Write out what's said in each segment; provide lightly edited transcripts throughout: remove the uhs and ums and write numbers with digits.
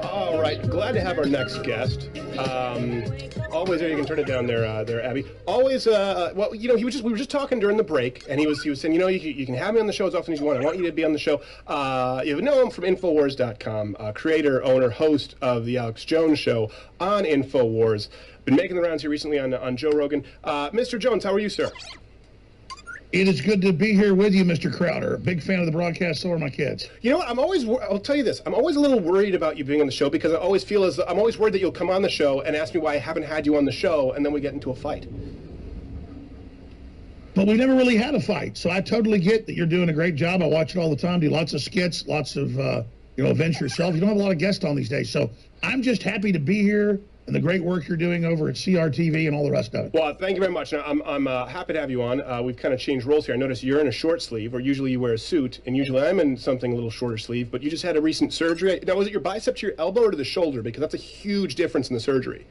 All right, glad to have our next guest. Always there. You can turn it down there, Abby. Always, well, you know, we were just talking during the break, and he was saying, you know, you can have me on the show as often as you want. I want you to be on the show. You know him from Infowars.com, creator, owner, host of the Alex Jones Show on Infowars. Been making the rounds here recently on Joe Rogan. Mr. Jones, how are you, sir? It is good to be here with you, Mr. Crouder. Big fan of the broadcast, so are my kids. You know what? I'll tell you this. I'm always a little worried about you being on the show because I always feel I'm always worried that you'll come on the show and ask me why I haven't had you on the show, and then we get into a fight. But we never really had a fight, so I totally get that you're doing a great job. I watch it all the time, do lots of skits, lots of, events yourself. You don't have a lot of guests on these days, so I'm just happy to be here and the great work you're doing over at CRTV and all the rest of it. Well, thank you very much. Now, I'm happy to have you on. We've kind of changed roles here. I noticed you're in a short sleeve, or usually you wear a suit, and usually I'm in something a little shorter sleeve, but you just had a recent surgery. Now, was it your bicep to your elbow or to the shoulder? Because that's a huge difference in the surgery.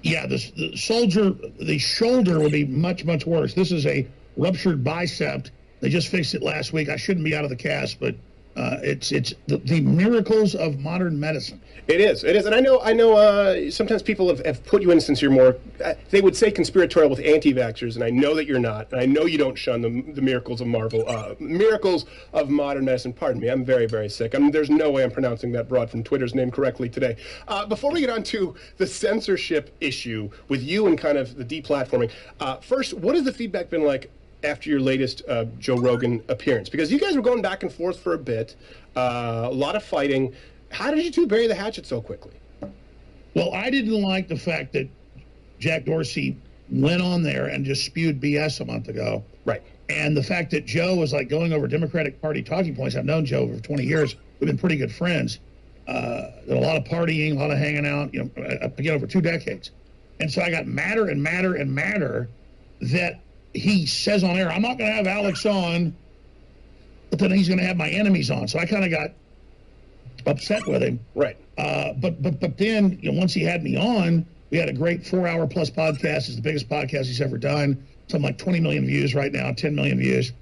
Yeah, the shoulder will be much, much worse. This is a ruptured bicep. They just fixed it last week. I shouldn't be out of the cast, but it's the miracles of modern medicine. It is, and I know. Sometimes people have put you in since you're more. They would say conspiratorial with anti-vaxxers, and I know that you're not. And I know you don't shun the miracles of miracles of modern medicine. Pardon me, I'm very, very sick. There's no way I'm pronouncing that broad from Twitter's name correctly today. Before we get on to the censorship issue with you and kind of the deplatforming, first, what has the feedback been like after your latest Joe Rogan appearance? Because you guys were going back and forth for a bit, a lot of fighting. How did you two bury the hatchet so quickly? Well, I didn't like the fact that Jack Dorsey went on there and just spewed BS a month ago. Right. And the fact that Joe was like going over Democratic Party talking points. I've known Joe for 20 years. We've been pretty good friends. A lot of partying, a lot of hanging out, again, over 2 decades. And so I got madder and madder and madder that he says on air, I'm not going to have Alex on, but then he's going to have my enemies on. So I kind of got upset with him. Right. But then, once he had me on, we had a great 4-hour plus podcast. It's the biggest podcast he's ever done. Something like 20 million views right now, 10 million views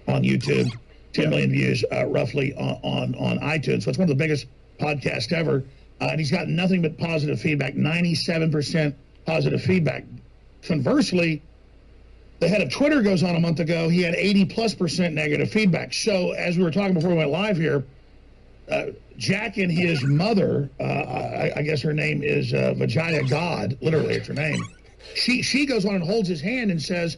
on YouTube, 10 million views roughly on iTunes. So it's one of the biggest podcasts ever. And he's got nothing but positive feedback, 97% positive feedback. Conversely, the head of Twitter goes on a month ago. He had 80+% negative feedback. So as we were talking before we went live here, Jack and his mother, I guess her name is Vijaya God, literally it's her name. She goes on and holds his hand and says,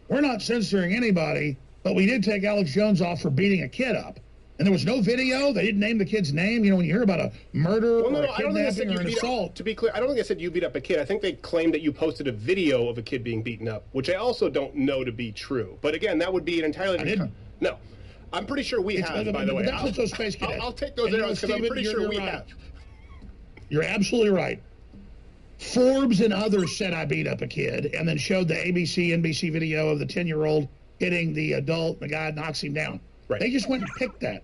we're not censoring anybody, but we did take Alex Jones off for beating a kid up. And there was no video. They didn't name the kid's name. When you hear about a murder or a kidnapping or an assault. To be clear, I don't think I said you beat up a kid. I think they claimed that you posted a video of a kid being beaten up, which I also don't know to be true. But again, that would be an entirely different. No. I'm pretty sure we have, by the way. That's those space cadets. I'll take those arrows because I'm pretty sure we have. You're absolutely right. Forbes and others said I beat up a kid and then showed the ABC, NBC video of the 10-year-old hitting the adult, and the guy knocks him down. Right. They just went and picked that.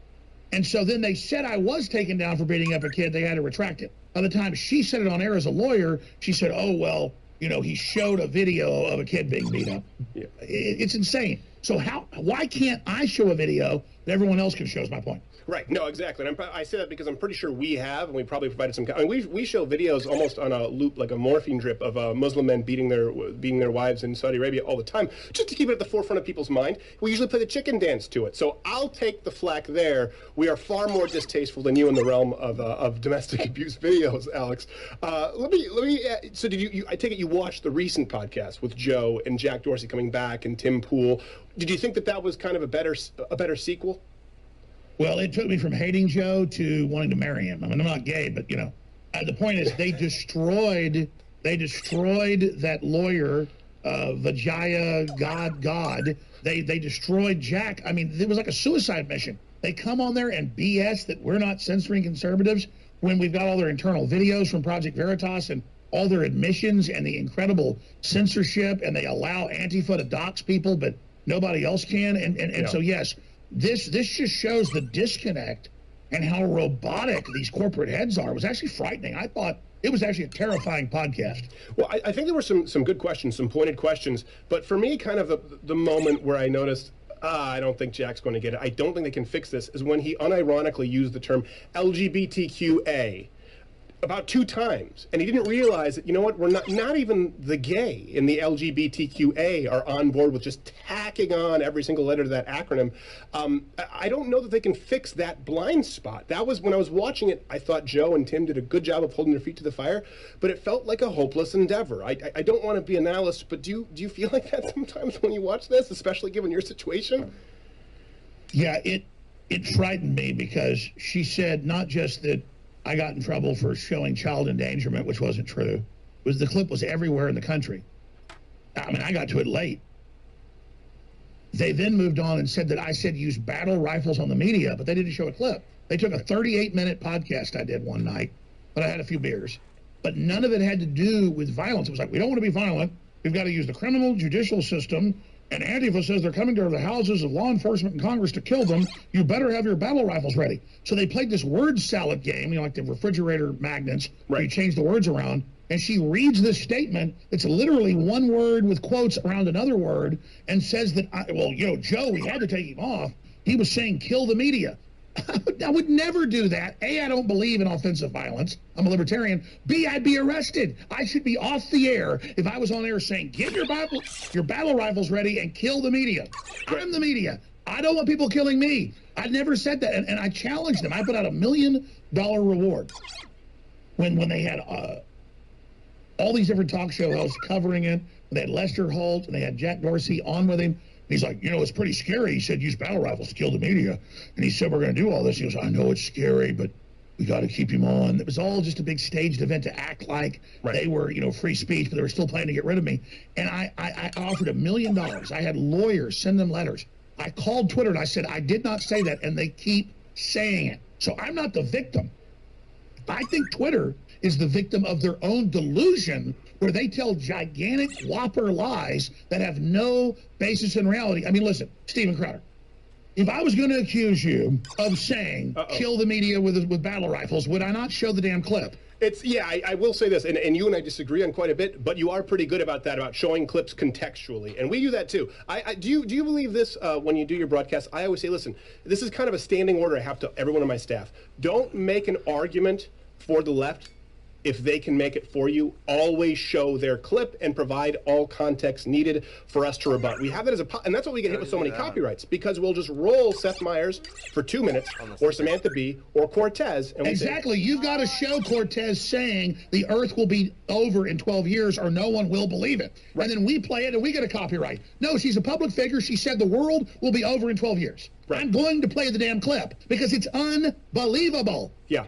And so then they said I was taken down for beating up a kid. They had to retract it. By the time she said it on air as a lawyer, she said, oh, well, he showed a video of a kid being beat up. Yeah. It's insane. So why can't I show a video that everyone else can show is my point. Right. No, exactly. And I say that because I'm pretty sure we have, and we probably provided some. We show videos almost on a loop, like a morphine drip, of Muslim men beating their wives in Saudi Arabia all the time, just to keep it at the forefront of people's mind. We usually play the chicken dance to it. So I'll take the flack there. We are far more distasteful than you in the realm of domestic abuse videos, Alex. Let me. So did you? I take it you watched the recent podcast with Joe and Jack Dorsey coming back and Tim Pool. Did you think that was kind of a better sequel? Well, it took me from hating Joe to wanting to marry him. I mean, I'm not gay, but, the point is they destroyed that lawyer, Vijaya God. They destroyed Jack. I mean, it was like a suicide mission. They come on there and BS that we're not censoring conservatives when we've got all their internal videos from Project Veritas and all their admissions and the incredible censorship, and they allow Antifa to dox people, but nobody else can. And so, yes, this just shows the disconnect and how robotic these corporate heads are. It was actually frightening. I thought it was actually a terrifying podcast. Well, I think there were some good questions, some pointed questions. But for me, kind of the moment where I noticed I don't think Jack's going to get it. I don't think they can fix this, is when he unironically used the term LGBTQA about 2 times, and he didn't realize that, you know what, we're not even the gay in the LGBTQA are on board with just tacking on every single letter to that acronym. I don't know that they can fix that blind spot. That was, when I was watching it, I thought Joe and Tim did a good job of holding their feet to the fire, but it felt like a hopeless endeavor. I don't want to be a nihilist, but do you feel like that sometimes when you watch this, especially given your situation? Yeah, it frightened me, because she said not just that I got in trouble for showing child endangerment, which wasn't true. The clip was everywhere in the country. I mean, I got to it late. They then moved on and said that I said use battle rifles on the media, but they didn't show a clip. They took a 38-minute podcast I did one night, but I had a few beers. But none of it had to do with violence. It was like, we don't want to be violent. We've got to use the criminal judicial system. And Antifa says they're coming to the houses of law enforcement and Congress to kill them. You better have your battle rifles ready. So they played this word salad game, like the refrigerator magnets, where you change the words around. And she reads this statement that's literally one word with quotes around another word, and says that, Joe, we had to take him off. He was saying kill the media. I would never do that. A, I don't believe in offensive violence. I'm a libertarian. B, I'd be arrested. I should be off the air if I was on air saying, get your battle rifles ready and kill the media. I'm the media. I don't want people killing me. I never said that. And I challenged them. I put out $1 million reward when they had all these different talk show hosts covering it. They had Lester Holt and they had Jack Dorsey on with him. He's like, it's pretty scary. He said, use battle rifles to kill the media. And he said, we're going to do all this. He goes, I know it's scary, but we got to keep him on. It was all just a big staged event to act like they were, free speech, but they were still planning to get rid of me. And I offered $1 million. I had lawyers send them letters. I called Twitter and I said, I did not say that. And they keep saying it. So I'm not the victim. I think Twitter is the victim of their own delusion, where they tell gigantic whopper lies that have no basis in reality. I mean, listen, Steven Crowder, if I was going to accuse you of saying kill the media with battle rifles, would I not show the damn clip? I will say this, and you and I disagree on quite a bit, but you are pretty good about that, about showing clips contextually, and we do that too. Do you believe this when you do your broadcast? I always say, listen, this is kind of a standing order I have to everyone on my staff. Don't make an argument for the left if they can make it for you. Always show their clip and provide all context needed for us to rebut. We have that as and that's what we get hit with so many copyrights, because we'll just roll Seth Meyers for 2 minutes, or Samantha Bee, or Cortez. And exactly. You've got to show Cortez saying the earth will be over in 12 years or no one will believe it. Right. And then we play it and we get a copyright. No, she's a public figure. She said the world will be over in 12 years. Right. I'm going to play the damn clip because it's unbelievable. Yeah.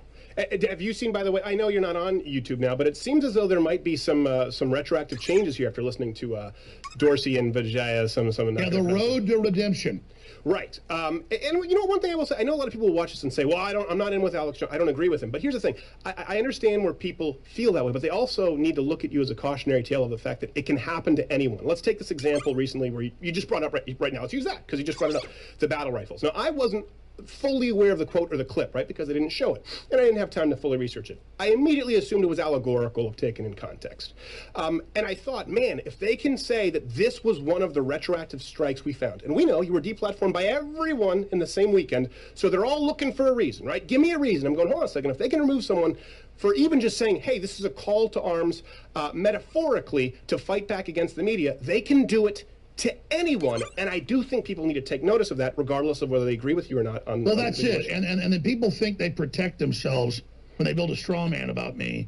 Have you seen, by the way, I know you're not on YouTube now, but it seems as though there might be some retroactive changes here after listening to Dorsey and Vijaya, some of that. Yeah, the road to redemption. Right. And one thing I will say, I know a lot of people will watch this and say, well, I'm not in with Alex Jones. I don't agree with him. But here's the thing. I understand where people feel that way, but they also need to look at you as a cautionary tale of the fact that it can happen to anyone. Let's take this example recently where you just brought up right now. Let's use that because you just brought it up, the battle rifles. Now, I wasn't fully aware of the quote or the clip, right, because they didn't show it, and I didn't have time to fully research it. I immediately assumed it was allegorical, if taken in context, and I thought, man, if they can say that this was one of the retroactive strikes we found, and we know you were deplatformed by everyone in the same weekend, so they're all looking for a reason, right? Give me a reason. I'm going, hold on a second. If they can remove someone for even just saying, hey, this is a call to arms, metaphorically, to fight back against the media, they can do it to anyone, and I do think people need to take notice of that, regardless of whether they agree with you or not. Well, that's it. And then people think they protect themselves when they build a straw man about me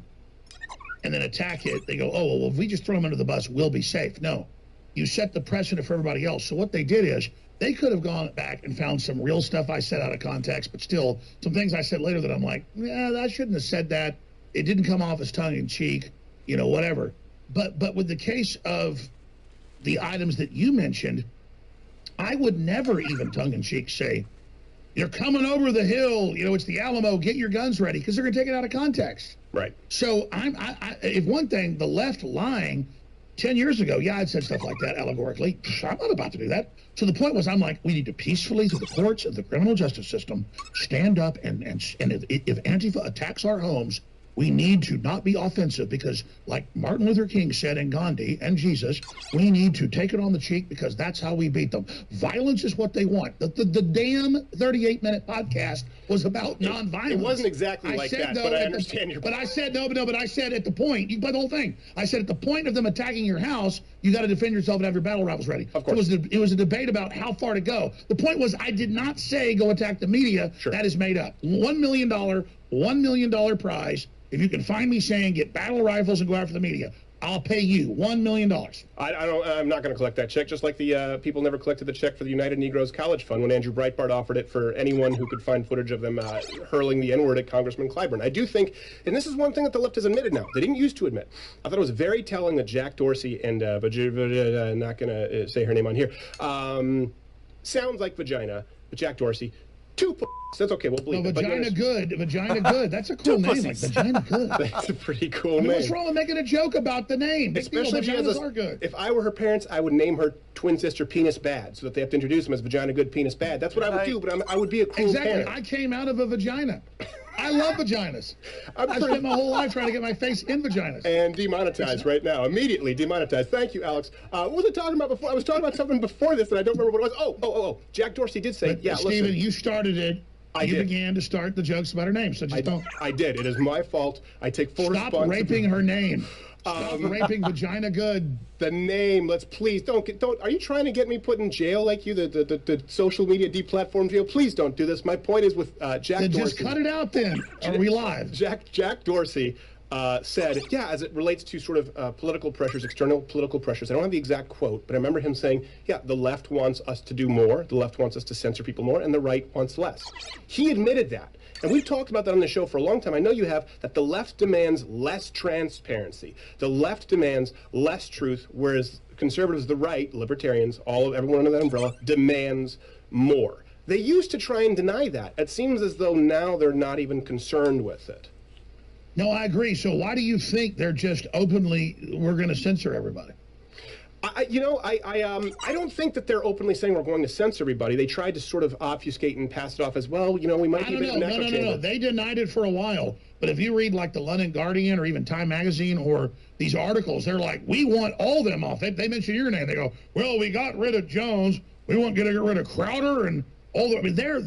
and then attack it. They go, oh, well, if we just throw them under the bus, we'll be safe. No. You set the precedent for everybody else. So what they did is they could have gone back and found some real stuff I said out of context, but still some things I said later that I'm like, yeah, I shouldn't have said that. It didn't come off as tongue-in-cheek, whatever. But with the case of the items that you mentioned, I would never even tongue-in-cheek say, you're coming over the hill, it's the Alamo, get your guns ready, because they're going to take it out of context. Right. So if one thing, the left lying 10 years ago, I'd said stuff like that allegorically. I'm not about to do that. So the point was, I'm like, we need to peacefully, through the courts of the criminal justice system, stand up and if Antifa attacks our homes, We need to not be offensive because, like Martin Luther King said, and Gandhi and Jesus, we need to take it on the cheek because that's how we beat them. Violence is what they want. The damn 38-minute podcast was about nonviolence. It wasn't exactly like that, but I understand your point. But I said, but I said at the point, you play the whole thing. I said at the point of them attacking your house, you got to defend yourself and have your battle rifles ready. Of course. It was a debate about how far to go. The point was, I did not say go attack the media. Sure. That is made up. $1 million prize. If you can find me saying get battle rifles and go after the media, I'll pay you $1 million. I'm not going to collect that check, just like the people never collected the check for the United Negroes College Fund when Andrew Breitbart offered it for anyone who could find footage of them hurling the N-word at Congressman Clyburn. I do think, and this is one thing that the left has admitted now, they didn't used to admit. I thought it was very telling that Jack Dorsey and, not going to say her name on here, sounds like vagina, but Jack Dorsey, two that's okay, we'll believe it. Vagina Good. That's a cool name, like Vagina Good. That's a pretty cool name. What's wrong with making a joke about the name? Especially if I were her parents, I would name her twin sister Penis Bad, so that they have to introduce them as Vagina Good, Penis Bad. That's what I would do, but I would be a cruel parent. I came out of a vagina. I love vaginas. I spent my whole life trying to get my face in vaginas. And demonetized right now. Immediately demonetized. Thank you, Alex. What was I talking about before? I was talking about something before this, and I don't remember what it was. Oh. Jack Dorsey did say, Stephen, listen. You started it. You began to start the jokes about her name, so just don't. I did. It is my fault. I take full responsibility. Stop raping her name. Stop raping Vagina Good. The name. Let's please don't. Are you trying to get me put in jail like you? The social media deplatformed jail? Please don't do this. My point is with Jack Dorsey. Just cut it out then. Are we live? Jack Dorsey said, as it relates to sort of political pressures, external political pressures, I don't have the exact quote, but I remember him saying, the left wants us to do more, the left wants us to censor people more, and the right wants less. He admitted that. And we've talked about that on the show for a long time. I know you have, that the left demands less transparency. The left demands less truth, whereas conservatives, the right, libertarians, everyone under that umbrella, demands more. They used to try and deny that. It seems as though now they're not even concerned with it. No, I agree. So why do you think they're just openly, we're going to censor everybody? I don't think that they're openly saying we're going to censor everybody. They tried to sort of obfuscate and pass it off as, well, we might be a bit of an echo chamber. No. They denied it for a while. But if you read like the London Guardian or even Time Magazine or these articles, they're like, we want all them off. They mention your name. They go, well, we got rid of Jones. We want to get rid of Crowder and they're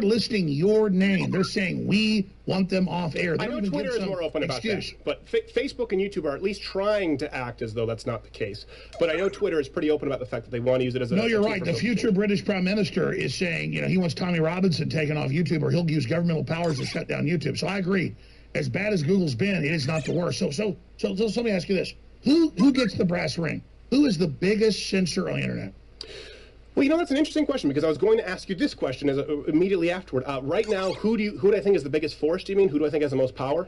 listing your name. They're saying we want them off air. I know Twitter is more open about that, but Facebook and YouTube are at least trying to act as though that's not the case. But I know Twitter is pretty open about the fact that they want to use it as a... No, you're right. The future British Prime Minister is saying, he wants Tommy Robinson taken off YouTube, or he'll use governmental powers to shut down YouTube. So I agree. As bad as Google's been, it is not the worst. So let me ask you this: Who gets the brass ring? Who is the biggest censor on the internet? Well, that's an interesting question, because I was going to ask you this question immediately afterward. Right now, who do I think is the biggest force, do you mean? Who do I think has the most power?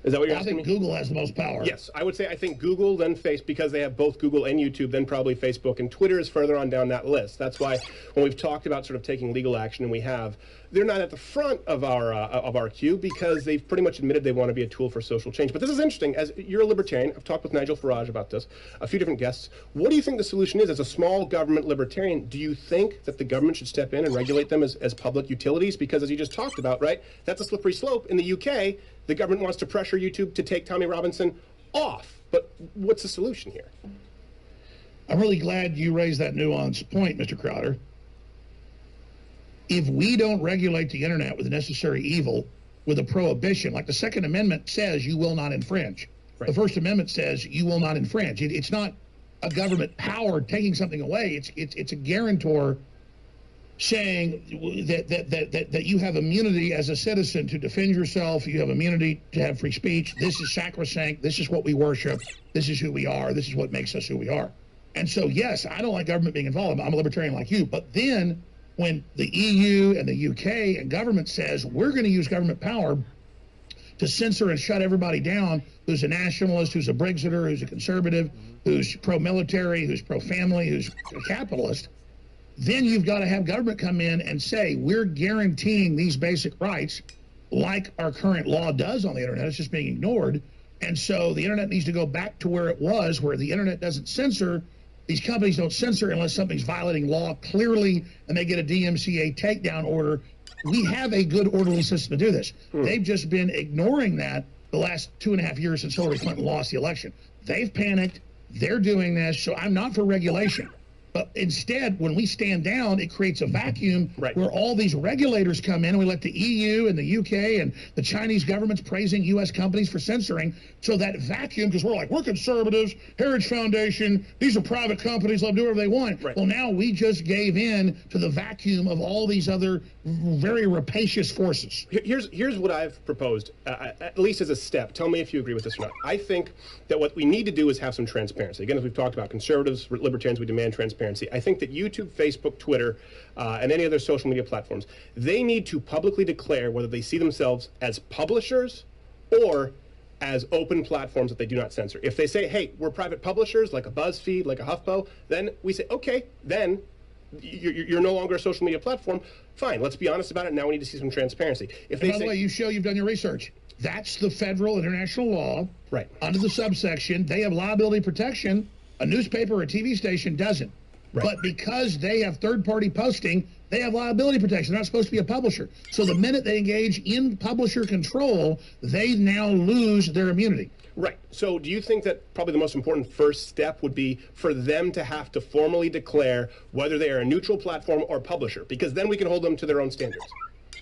Is that what you're asking me? I think Google has the most power. Yes, I would say I think Google, then Facebook, because they have both Google and YouTube, then probably Facebook, and Twitter is further on down that list. That's why when we've talked about sort of taking legal action, and we have, they're not at the front of our queue because they've pretty much admitted they want to be a tool for social change. But this is interesting. As you're a libertarian, I've talked with Nigel Farage about this, a few different guests. What do you think the solution is? As a small government libertarian, do you think that the government should step in and regulate them as public utilities? Because as you just talked about, right, that's a slippery slope. In the UK, the government wants to pressure YouTube to take Tommy Robinson off. But what's the solution here? I'm really glad you raised that nuanced point, Mr. Crowder. If we don't regulate the internet with the necessary evil, with a prohibition, like the Second Amendment says you will not infringe. Right. The First Amendment says you will not infringe. It's not a government power taking something away. It's a guarantor saying that you have immunity as a citizen to defend yourself. You have immunity to have free speech. This is sacrosanct. This is what we worship. This is who we are. This is what makes us who we are. And so, yes, I don't like government being involved. I'm a libertarian like you. But then when the EU and the UK and government says we're going to use government power to censor and shut everybody down who's a nationalist, who's a Brexiter, who's a conservative, who's pro-military, who's pro-family, who's a capitalist, then you've got to have government come in and say, we're guaranteeing these basic rights like our current law does on the internet. It's just being ignored. And so the internet needs to go back to where it was, where the internet doesn't censor. These companies don't censor unless something's violating law clearly, and they get a DMCA takedown order we have a good orderly system to do this. They've just been ignoring that the last 2.5 years since Hillary Clinton lost the election. They've panicked. They're doing this. So I'm not for regulation. But instead, when we stand down, it creates a vacuum where all these regulators come in, and we let the EU and the UK and the Chinese governments praising U.S. companies for censoring. So that vacuum, because we're like, we're conservatives, Heritage Foundation, these are private companies, let them do whatever they want. Well, now we just gave in to the vacuum of all these other very rapacious forces. Here's what I've proposed, at least as a step. Tell me if you agree with this or not. I think that what we need to do is have some transparency. Again, as we've talked about, conservatives, libertarians, we demand transparency. I think that YouTube, Facebook, Twitter, and any other social media platforms, they need to publicly declare whether they see themselves as publishers or as open platforms that they do not censor. If they say, hey, we're private publishers, like a BuzzFeed, like a HuffPo, then we say, okay, then you're no longer a social media platform. Fine, let's be honest about it. Now we need to see some transparency. If they by the way, you show you've done your research. That's the federal international law. Right. Under the subsection, they have liability protection. A newspaper or a TV station doesn't. But because they have third-party posting, they have liability protection. They're not supposed to be a publisher. So the minute they engage in publisher control, they now lose their immunity. Right. So do you think that probably the most important first step would be for them to have to formally declare whether they are a neutral platform or publisher? Because then we can hold them to their own standards.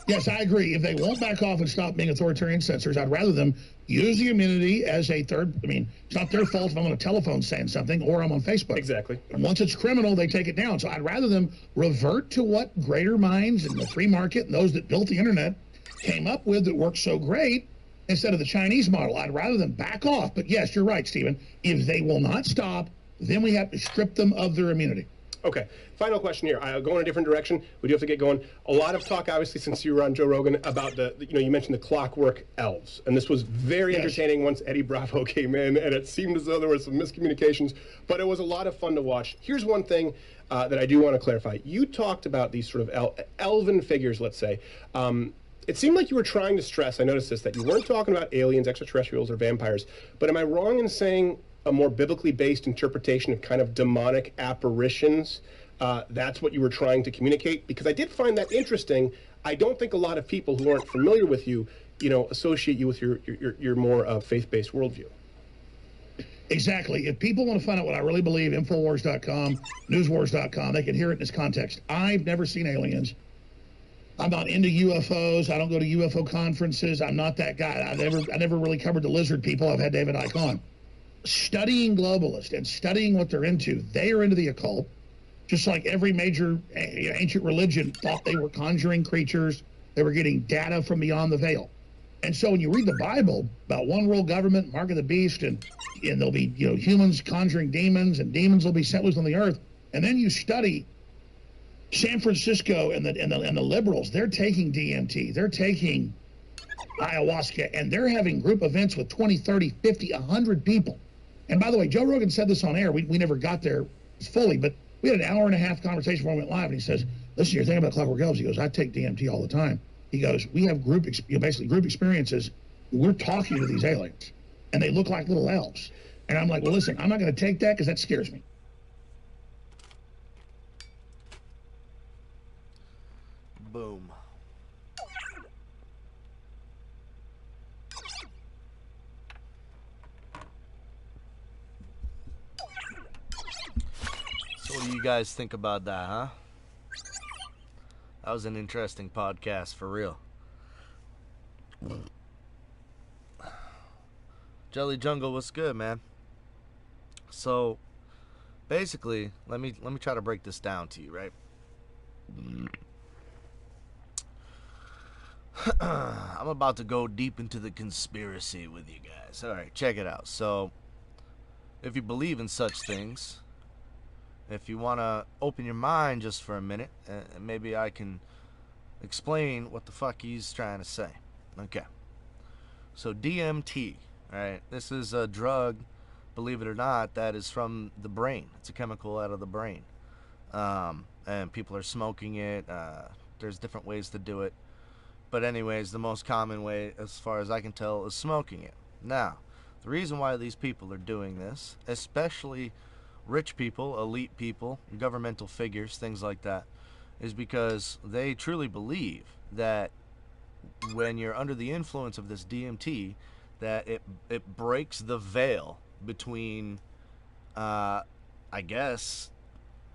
Yes, I agree. If they won't back off and stop being authoritarian censors, I'd rather them use the immunity as a third. I mean, it's not their fault if I'm on a telephone saying something or I'm on Facebook. Exactly. And once it's criminal, they take it down. So I'd rather them revert to what greater minds and the free market and those that built the internet came up with that worked so great instead of the Chinese model. I'd rather them back off. But yes, you're right, Stephen. If they will not stop, then we have to strip them of their immunity. Okay, final question here. I'll go in a different direction. We do have to get going. A lot of talk, obviously, since you were on Joe Rogan, about you mentioned the clockwork elves. And this was very entertaining once Eddie Bravo came in, and it seemed as though there were some miscommunications, but it was a lot of fun to watch. Here's one thing that I do want to clarify. You talked about these sort of elven figures, let's say. It seemed like you were trying to stress, I noticed this, that you weren't talking about aliens, extraterrestrials, or vampires, but am I wrong in saying a more biblically based interpretation of kind of demonic apparitions? That's what you were trying to communicate? Because I did find that interesting. I don't think a lot of people who aren't familiar with you, associate you with your more faith-based worldview. Exactly. If people want to find out what I really believe, Infowars.com, Newswars.com, they can hear it in this context. I've never seen aliens. I'm not into UFOs. I don't go to UFO conferences. I'm not that guy. I never really covered the lizard people. I've had David Icke on. Studying globalists and studying what they're into, they are into the occult, just like every major ancient religion thought they were conjuring creatures. They were getting data from beyond the veil. And so when you read the Bible about one world government, mark of the beast, and there'll be humans conjuring demons, and demons will be set loose on the earth, and then you study San Francisco and the liberals, they're taking DMT, they're taking ayahuasca, and they're having group events with 20, 30, 50, 100 people. And by the way, Joe Rogan said this on air. We never got there fully, but we had an hour-and-a-half conversation before we went live, and he says, listen, you're thinking about clockwork elves. He goes, I take DMT all the time. He goes, we have basically group experiences. We're talking to these aliens, and they look like little elves. And I'm like, well, listen, I'm not going to take that because that scares me. Boom. So what do you guys think about that, huh? That was an interesting podcast, for real. Jelly Jungle, what's good, man? So, basically, let me try to break this down to you, right? I'm about to go deep into the conspiracy with you guys. Alright, check it out. So, if you believe in such things, if you want to open your mind just for a minute, maybe I can explain what the fuck he's trying to say. Okay. So DMT, right? This is a drug, believe it or not, that is from the brain. It's a chemical out of the brain. And people are smoking it. There's different ways to do it. But anyways, the most common way, as far as I can tell, is smoking it. Now, the reason why these people are doing this, especially rich people, elite people, governmental figures, things like that, is because they truly believe that when you're under the influence of this DMT, that it breaks the veil between, I guess,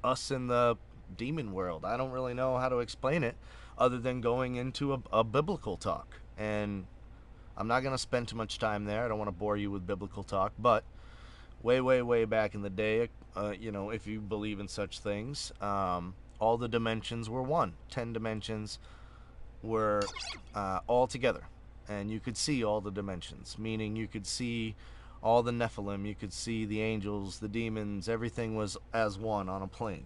us and the demon world. I don't really know how to explain it other than going into a biblical talk. And I'm not going to spend too much time there. I don't want to bore you with biblical talk, but way, way, way back in the day, if you believe in such things, all the dimensions were one. 10 dimensions were all together, and you could see all the dimensions, meaning you could see all the Nephilim, you could see the angels, the demons, everything was as one on a plane.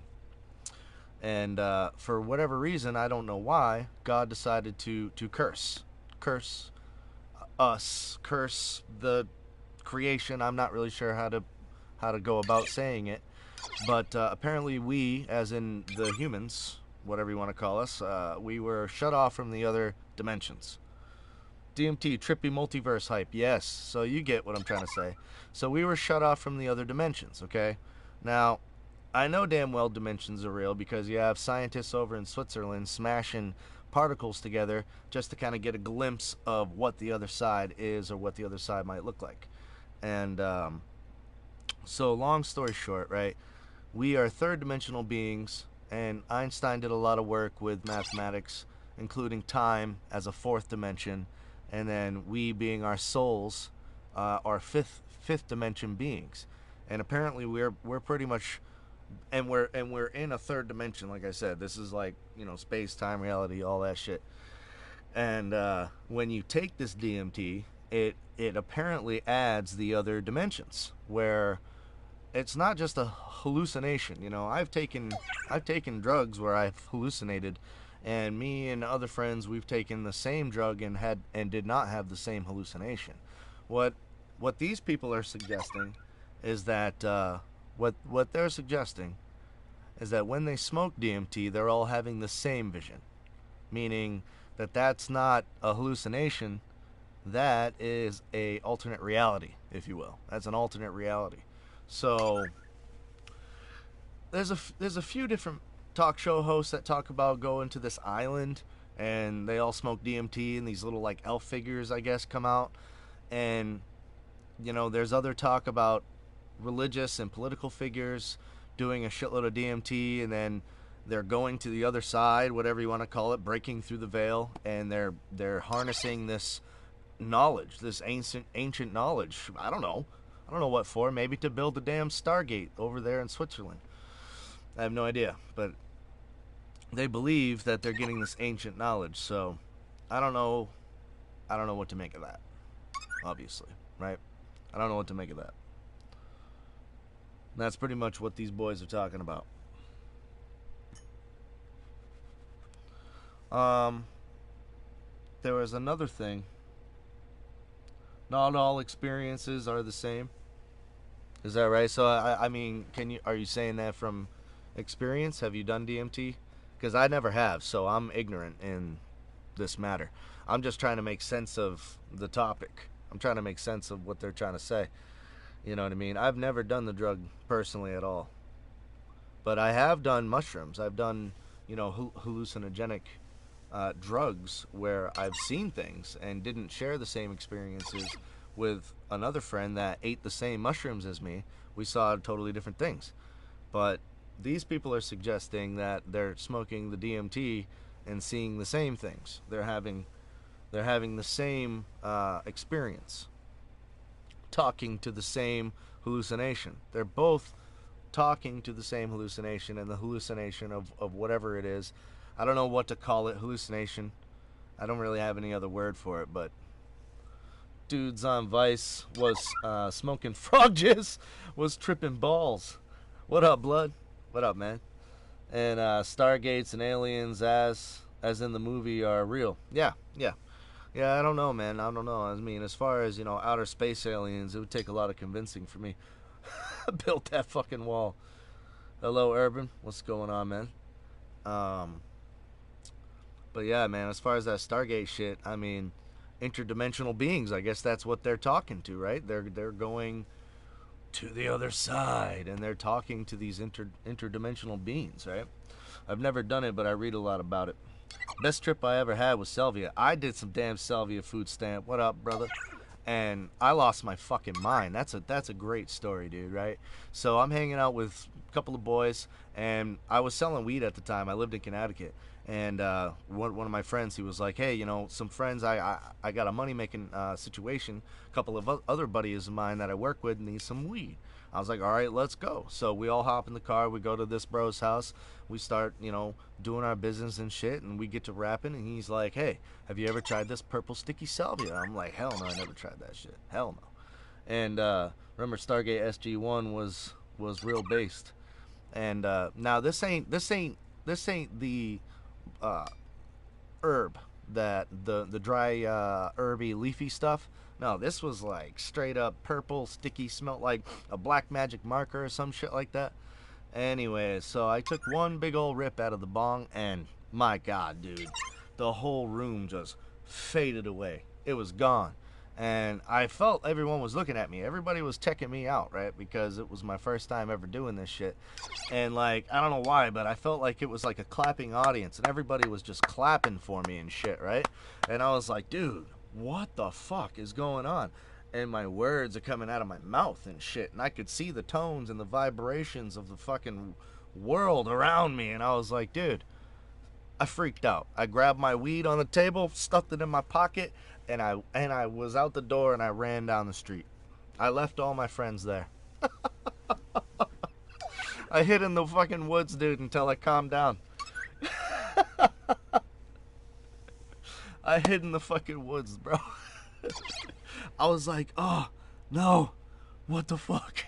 And for whatever reason, I don't know why, God decided to curse us, curse the creation. I'm not really sure how to go about saying it, but apparently we, as in the humans, whatever you want to call us, we were shut off from the other dimensions. DMT, trippy multiverse hype, yes. So you get what I'm trying to say. So we were shut off from the other dimensions, okay? Now, I know damn well dimensions are real because you have scientists over in Switzerland smashing particles together just to kind of get a glimpse of what the other side is or what the other side might look like. And so long story short, right, we are third dimensional beings, and Einstein did a lot of work with mathematics, including time as a fourth dimension, and then we being our souls are fifth dimension beings. And apparently we're pretty much, and we're in a third dimension. Like I said, this is like, space, time, reality, all that shit. And when you take this DMT, it apparently adds the other dimensions, where it's not just a hallucination. I've taken drugs where I've hallucinated, and me and other friends, we've taken the same drug and did not have the same hallucination. What these people are suggesting is that what they're suggesting is that when they smoke DMT, they're all having the same vision, meaning that that's not a hallucination, that is a alternate reality, if you will. That's an alternate reality. So there's a few different talk show hosts that talk about going to this island, and they all smoke DMT, and these little like elf figures, I guess, come out. And there's other talk about religious and political figures doing a shitload of DMT, and then they're going to the other side, whatever you want to call it, breaking through the veil, and they're harnessing this knowledge, this ancient knowledge. I don't know what for. Maybe to build a damn Stargate over there in Switzerland. I have no idea, but they believe that they're getting this ancient knowledge. So I don't know what to make of that. Obviously, right? I don't know what to make of that. That's pretty much what these boys are talking about. There was another thing. Not all experiences are the same. Is that right? So I mean, are you saying that from experience? Have you done DMT? Because I never have, so I'm ignorant in this matter. I'm just trying to make sense of the topic. I'm trying to make sense of what they're trying to say. You know what I mean? I've never done the drug personally at all. But I have done mushrooms. I've done, hallucinogenic drugs where I've seen things and didn't share the same experiences with another friend that ate the same mushrooms as me. We saw totally different things. But these people are suggesting that they're smoking the DMT and seeing the same things. They're having the same experience, talking to the same hallucination. They're both talking to the same hallucination, and the hallucination of whatever it is. I don't know what to call it, hallucination. I don't really have any other word for it, but dudes on Vice was smoking frog jizz, was tripping balls. What up, blood? What up, man? And Stargates and aliens, as in the movie, are real. Yeah, I don't know, man. I don't know. I mean, as far as, outer space aliens, it would take a lot of convincing for me. Built that fucking wall. Hello, Urban. What's going on, man? But yeah, man, as far as that Stargate shit, I mean, interdimensional beings, I guess that's what they're talking to, right? They're going to the other side, and they're talking to these interdimensional beings, right? I've never done it, but I read a lot about it. Best trip I ever had was Salvia. I did some damn Salvia food stamp. What up, brother? And I lost my fucking mind. That's a great story, dude, right? So I'm hanging out with a couple of boys, and I was selling weed at the time. I lived in Connecticut, and one of my friends, he was like, hey, you know, some friends, I got a money-making situation. A couple of other buddies of mine that I work with need some weed. I was like, all right, let's go. So we all hop in the car. We go to this bro's house. We start, you know, doing our business and shit, and we get to rapping, and he's like, hey, have you ever tried this purple sticky salvia? I'm like, hell no, I never tried that shit. Hell no. And remember, Stargate SG-1 was real based. And now this ain't the herb, that the dry herby leafy stuff. No, this was like straight up purple sticky, smelled like a black magic marker or some shit like that. Anyway, so I took one big old rip out of the bong, and my god, dude, the whole room just faded away. It was gone. And I felt everyone was looking at me. Everybody was checking me out, right? Because it was my first time ever doing this shit. And like, I don't know why, but I felt like it was like a clapping audience, and everybody was just clapping for me and shit, right? And I was like, dude, what the fuck is going on? And my words are coming out of my mouth and shit, and I could see the tones and the vibrations of the fucking world around me, and I was like, dude, I freaked out. I grabbed my weed on the table, stuffed it in my pocket, and I was out the door, and I ran down the street. I left all my friends there. I hid in the fucking woods, dude, until I calmed down. I hid in the fucking woods, bro. I was like, oh, no, what the fuck?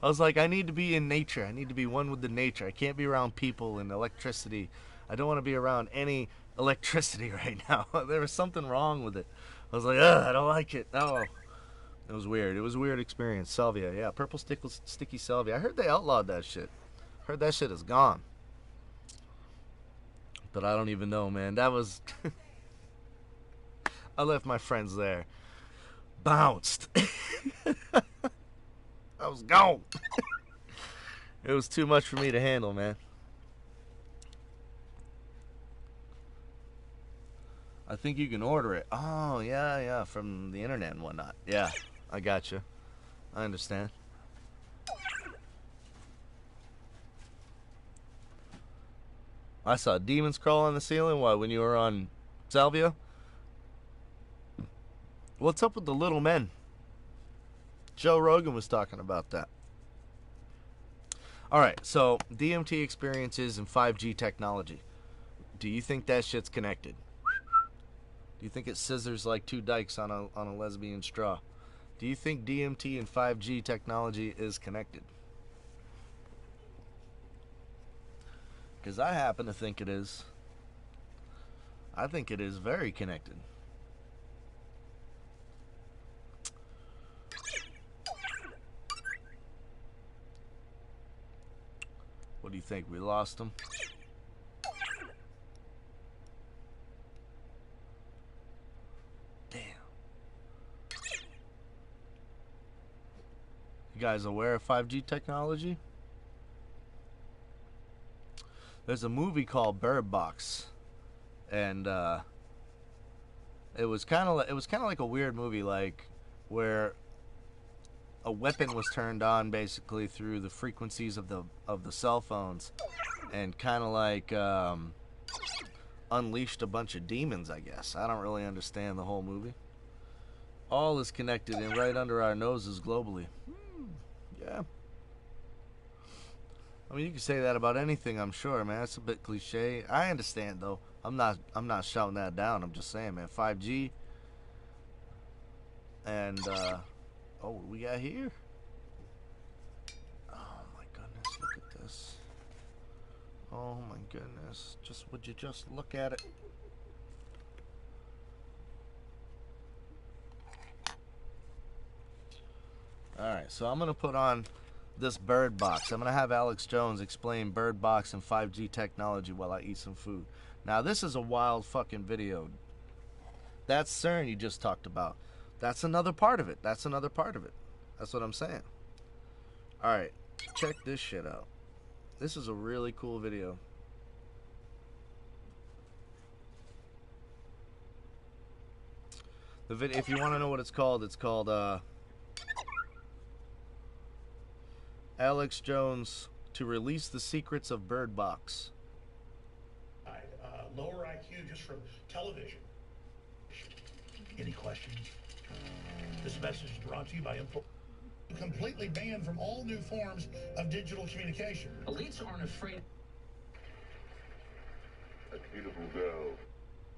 I was like, I need to be in nature. I need to be one with the nature. I can't be around people and electricity. I don't want to be around any electricity right now. There was something wrong with it. I was like, ugh, I don't like it. No. It was weird. It was a weird experience. Salvia, yeah, purple sticky salvia. I heard they outlawed that shit. Heard that shit is gone. But I don't even know, man. That was... I left my friends there. Bounced. I was gone. It was too much for me to handle, man. I think you can order it. Oh, yeah, from the internet and whatnot. Yeah, I gotcha. I understand. I saw demons crawl on the ceiling. Why, when you were on Salvia? What's up with the little men? Joe Rogan was talking about that. Alright, so DMT experiences and 5G technology. Do you think that shit's connected? Do you think it scissors like two dikes on a lesbian straw? Do you think DMT and 5G technology is connected? Because I happen to think it is. I think it is very connected. What do you think? We lost him? Damn. You guys aware of 5G technology? There's a movie called Bird Box, and it was kind of like a weird movie, like where a weapon was turned on basically through the frequencies of the cell phones, and kind of like unleashed a bunch of demons, I guess. I don't really understand the whole movie. All is connected and right under our noses globally. Yeah. I mean, you can say that about anything, I'm sure, man. It's a bit cliche. I understand, though. I'm not shouting that down. I'm just saying, man. 5G and oh, what we got here? Oh my goodness, look at this. Oh my goodness. Would you just look at it? Alright, so I'm gonna put on this Bird Box. I'm gonna have Alex Jones explain Bird Box and 5G technology while I eat some food. Now this is a wild fucking video. That CERN you just talked about. That's another part of it. That's another part of it. That's what I'm saying. Alright, check this shit out. This is a really cool video. The video, if you want to know what it's called Alex Jones to release the secrets of Bird Box. Lower IQ just from television. Any questions? This message is brought to you by Info. Completely banned from all new forms of digital communication. Elites aren't afraid. A beautiful girl.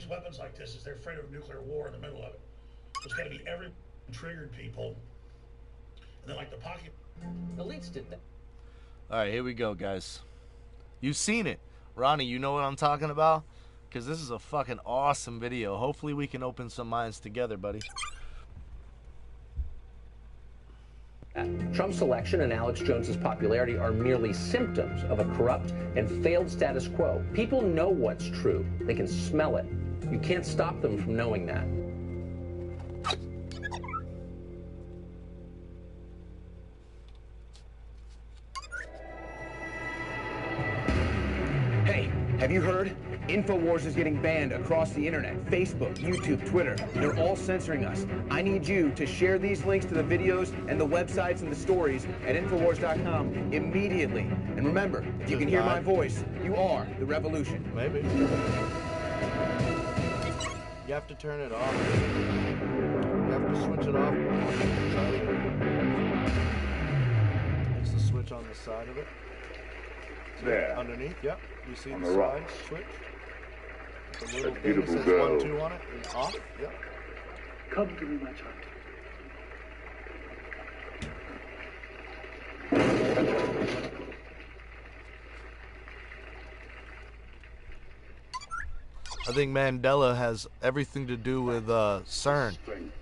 Weapons like this is they're afraid of nuclear war in the middle of it. So it's got to be every triggered people. And then like the pocket. Elites did that. All right, here we go, guys. You've seen it. Ronnie, you know what I'm talking about? Because this is a fucking awesome video. Hopefully we can open some minds together, buddy. Trump's election and Alex Jones's popularity are merely symptoms of a corrupt and failed status quo. People know what's true. They can smell it. You can't stop them from knowing that. Hey, have you heard? InfoWars is getting banned across the internet. Facebook, YouTube, Twitter. They're all censoring us. I need you to share these links to the videos and the websites and the stories at Infowars.com immediately. And remember, if you can hear my voice, you are the revolution. Maybe. You have to turn it off. You have to switch it off. It's the switch on the side of it. There. Underneath, yep. You see On the the side rock. switch? The little thing that beautiful says girl. 1, 2 on it is off. Yep. Come to me, my child. I think Mandela has everything to do with CERN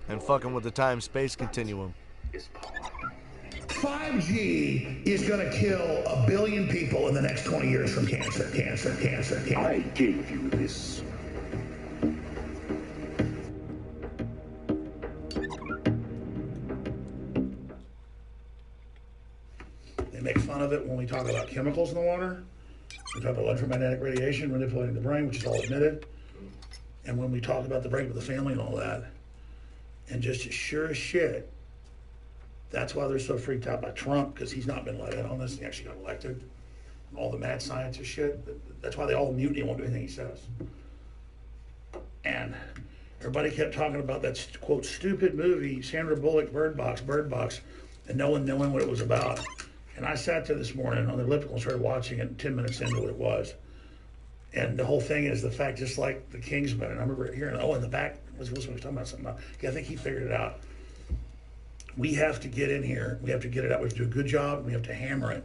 and fucking with the time-space continuum. 5G is going to kill 1 billion people in the next 20 years from cancer. I gave you this. They make fun of it when we talk about chemicals in the water. We talk about electromagnetic radiation manipulating the brain, which is all admitted. And when we talk about the break with the family and all that, and just as sure as shit, that's why they're so freaked out by Trump, because he's not been let in on this. He actually got elected. All the mad scientist shit. That's why they all mutiny and won't do anything he says. And everybody kept talking about that, quote, stupid movie, Sandra Bullock, Bird Box, and no one knowing what it was about. And I sat there this morning on the elliptical and started watching it 10 minutes into what it was. And the whole thing is the fact, just like the Kingsman, and I remember hearing, in the back, was talking about something about, I think he figured it out. We have to get in here. We have to get it out. We have to do a good job. We have to hammer it.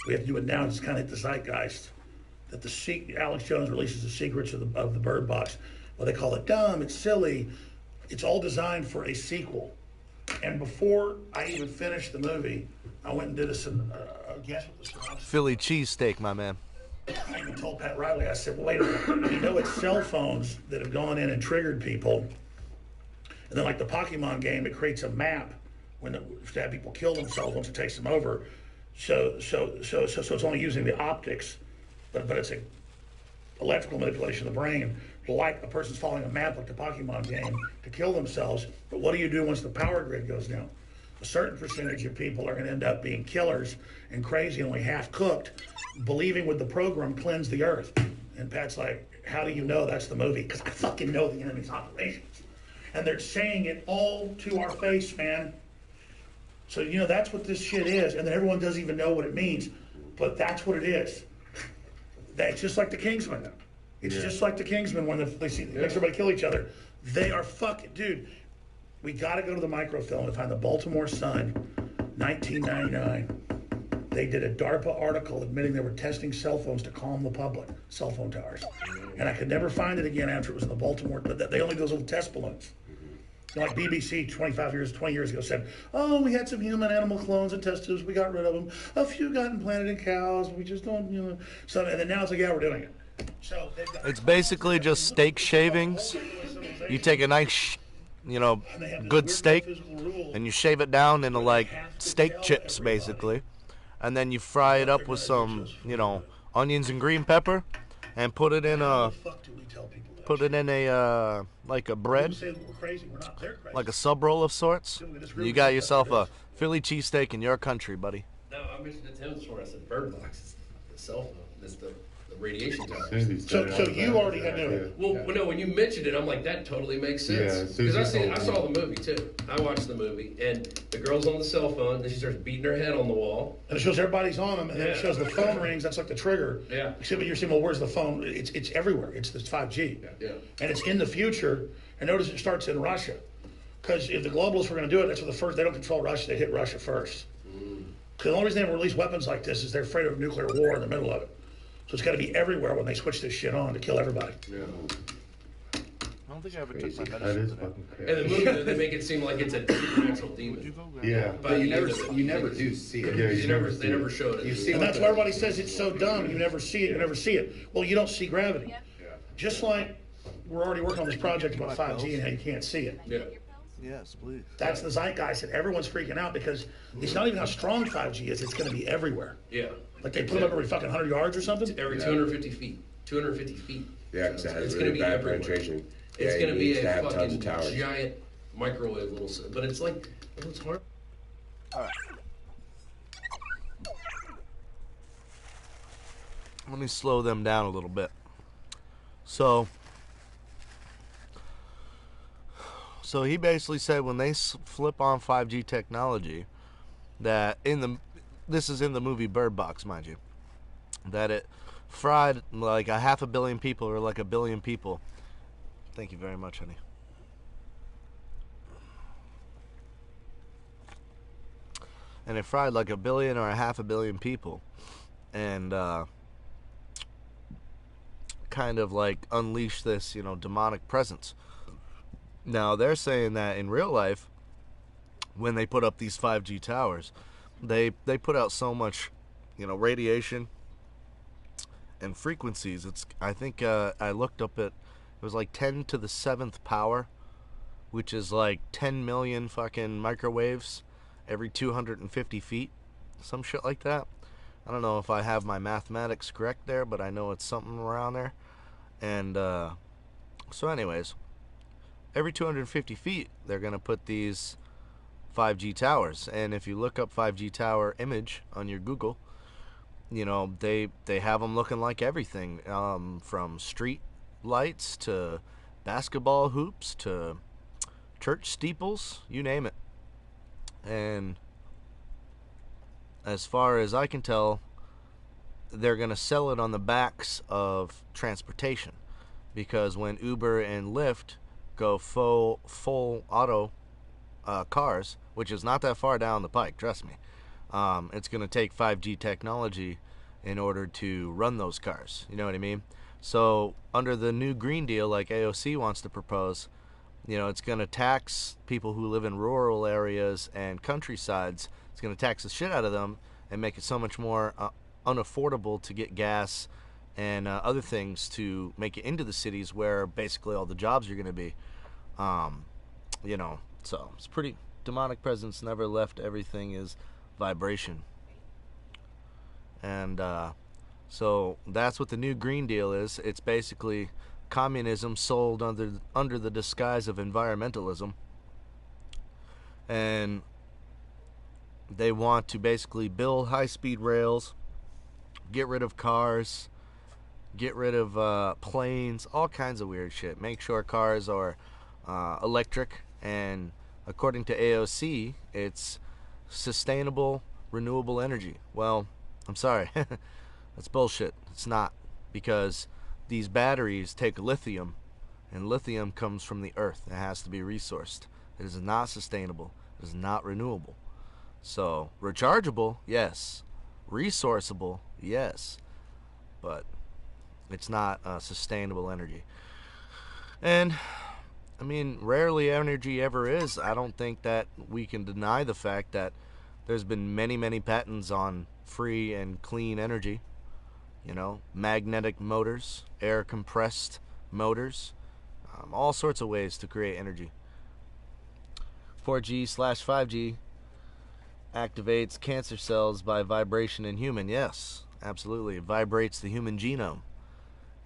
We have to do it now. It's kind of hit the zeitgeist that Alex Jones releases the secrets of the Bird Box. Well, they call it dumb. It's silly. It's all designed for a sequel. And before I even finished the movie, I went and did a guess what the synopsis. Philly cheesesteak, my man. I even told Pat Riley, I said, well, wait a minute. You know, it's cell phones that have gone in and triggered people. And then like the Pokemon game, it creates a map to have people kill themselves once it takes them over. So it's only using the optics, but it's a electrical manipulation of the brain, like a person's following a map like the Pokemon game to kill themselves. But what do you do once the power grid goes down? A certain percentage of people are going to end up being killers and crazy, only half cooked, believing with the program cleanse the earth. And Pat's like, how do you know that's the movie? Because I fucking know the enemy's operations. And they're saying it all to our face, man. So, that's what this shit is. And then everyone doesn't even know what it means. But that's what it is. That's just like the Kingsman. It's just like the Kingsman when they see everybody kill each other. They are fucking, dude. We got to go to the microfilm and find the Baltimore Sun, 1999. They did a DARPA article admitting they were testing cell phones to calm the public, cell phone towers. And I could never find it again after it was in the Baltimore, but they only do those little test balloons. Like BBC 20 years ago said, we had some human animal clones and test tubes, we got rid of them. A few got implanted in cows, we just don't, So, and then now it's like, yeah, we're doing it. So it's basically just steak shavings. You take a nice, good steak, and you shave it down into like steak chips, basically. And then you fry it up with some, onions and green pepper, and put it in a Put it in a like a bread, People say we're crazy. We're not. They're crazy. like a sub roll of sorts. You got yourself a Philly cheesesteak in your country, buddy. No, I mentioned it to him before. I said bird box is the cell phone. That's the radiation tower. So you already had no. Well, no, when you mentioned it, I'm like, that totally makes sense. Because I saw the movie too. I watched the movie, and the girl's on the cell phone. Then she starts beating her head on the wall. And it shows everybody's on them, and then it shows the phone rings. That's like the trigger. Yeah. Except you're saying, well, where's the phone? It's everywhere. It's the 5G. Yeah. And it's in the future. And notice it starts in Russia, because if the globalists were going to do it, that's what the first. They don't control Russia. They hit Russia first. Because the only reason they release weapons like this is they're afraid of nuclear war in the middle of it. So it's got to be everywhere when they switch this shit on to kill everybody. Yeah. I don't think I ever took my That medicine is today. fucking In the crazy. movie, they make it seem like it's a supernatural demon. Yeah. But you never do see it. Yeah, They never showed it. You see And what that's the- why everybody says it's so dumb. You never see it. You never see it. Well, you don't see gravity. Just like we're already working on this project about 5G and how you can't see it. Yeah. Yes, please. That's the zeitgeist, and everyone's freaking out because it's not even how strong 5G is. It's going to be everywhere. Yeah. Like they put them up every fucking 100 yards or something. Every 250 feet. 250 feet. Yeah, because it has It's really gonna be bad everywhere. penetration. It's Yeah, going to you be need to a have tons fucking of towers. giant microwave little, but it's like, it's hard. Let me slow them down a little bit. So he basically said when they flip on 5G technology, that this is in the movie Bird Box, mind you, that it fried like 500 million people or like 1 billion people. Thank you very much, honey. And it fried like 1 billion or 500 million people, and kind of like unleash this, demonic presence. Now they're saying that in real life, when they put up these 5G towers, they put out so much, radiation and frequencies. I think I looked up it was like 10 to the 7th power, which is like 10 million fucking microwaves every 250 feet, some shit like that. I don't know if I have my mathematics correct there, but I know it's something around there. And so anyways, every 250 feet, they're going to put these 5G towers. And if you look up 5G tower image on your Google, they have them looking like everything, from street lights to basketball hoops to church steeples, you name it. And as far as I can tell, they're going to sell it on the backs of transportation, because when Uber and Lyft go full auto cars, which is not that far down the pike, trust me, it's going to take 5G technology in order to run those cars. You know what I mean? So under the new Green Deal, like AOC wants to propose, it's going to tax people who live in rural areas and countrysides. It's going to tax the shit out of them and make it so much more unaffordable to get gas and other things to make it into the cities where basically all the jobs are going to be. So it's pretty demonic presence never left. Everything is vibration. And so that's what the new Green Deal is. It's basically communism sold under the disguise of environmentalism. And they want to basically build high-speed rails, get rid of cars, get rid of planes, all kinds of weird shit. Make sure cars are electric, and according to AOC, it's sustainable, renewable energy. Well, I'm sorry. That's bullshit. It's not, because these batteries take lithium, and lithium comes from the earth. It has to be resourced. It is not sustainable. It is not renewable. So, rechargeable, yes. Resourceable, yes. But it's not sustainable energy. And, I mean, rarely energy ever is. I don't think that we can deny the fact that there's been many, many patents on free and clean energy. Magnetic motors, air compressed motors, all sorts of ways to create energy. 4G/5G activates cancer cells by vibration in human. Yes, absolutely. It vibrates the human genome.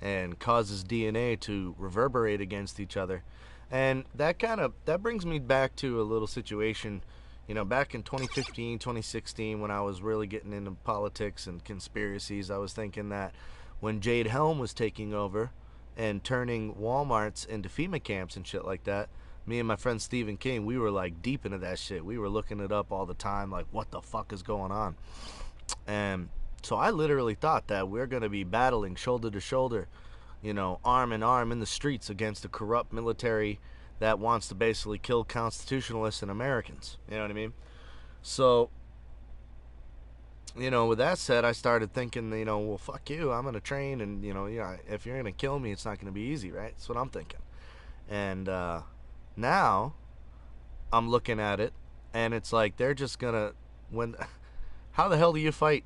and causes DNA to reverberate against each other. And that brings me back to a little situation, back in 2015, 2016, when I was really getting into politics and conspiracies. I was thinking that when Jade Helm was taking over and turning Walmarts into FEMA camps and shit like that, me and my friend Stephen King, we were like deep into that shit. We were looking it up all the time, like what the fuck is going on. And so I literally thought that we're going to be battling shoulder to shoulder, arm in arm in the streets against a corrupt military that wants to basically kill constitutionalists and Americans. You know what I mean? So, with that said, I started thinking, well, fuck you. I'm going to train, and, if you're going to kill me, it's not going to be easy, right? That's what I'm thinking. And now I'm looking at it, and it's like they're just going to... How the hell do you fight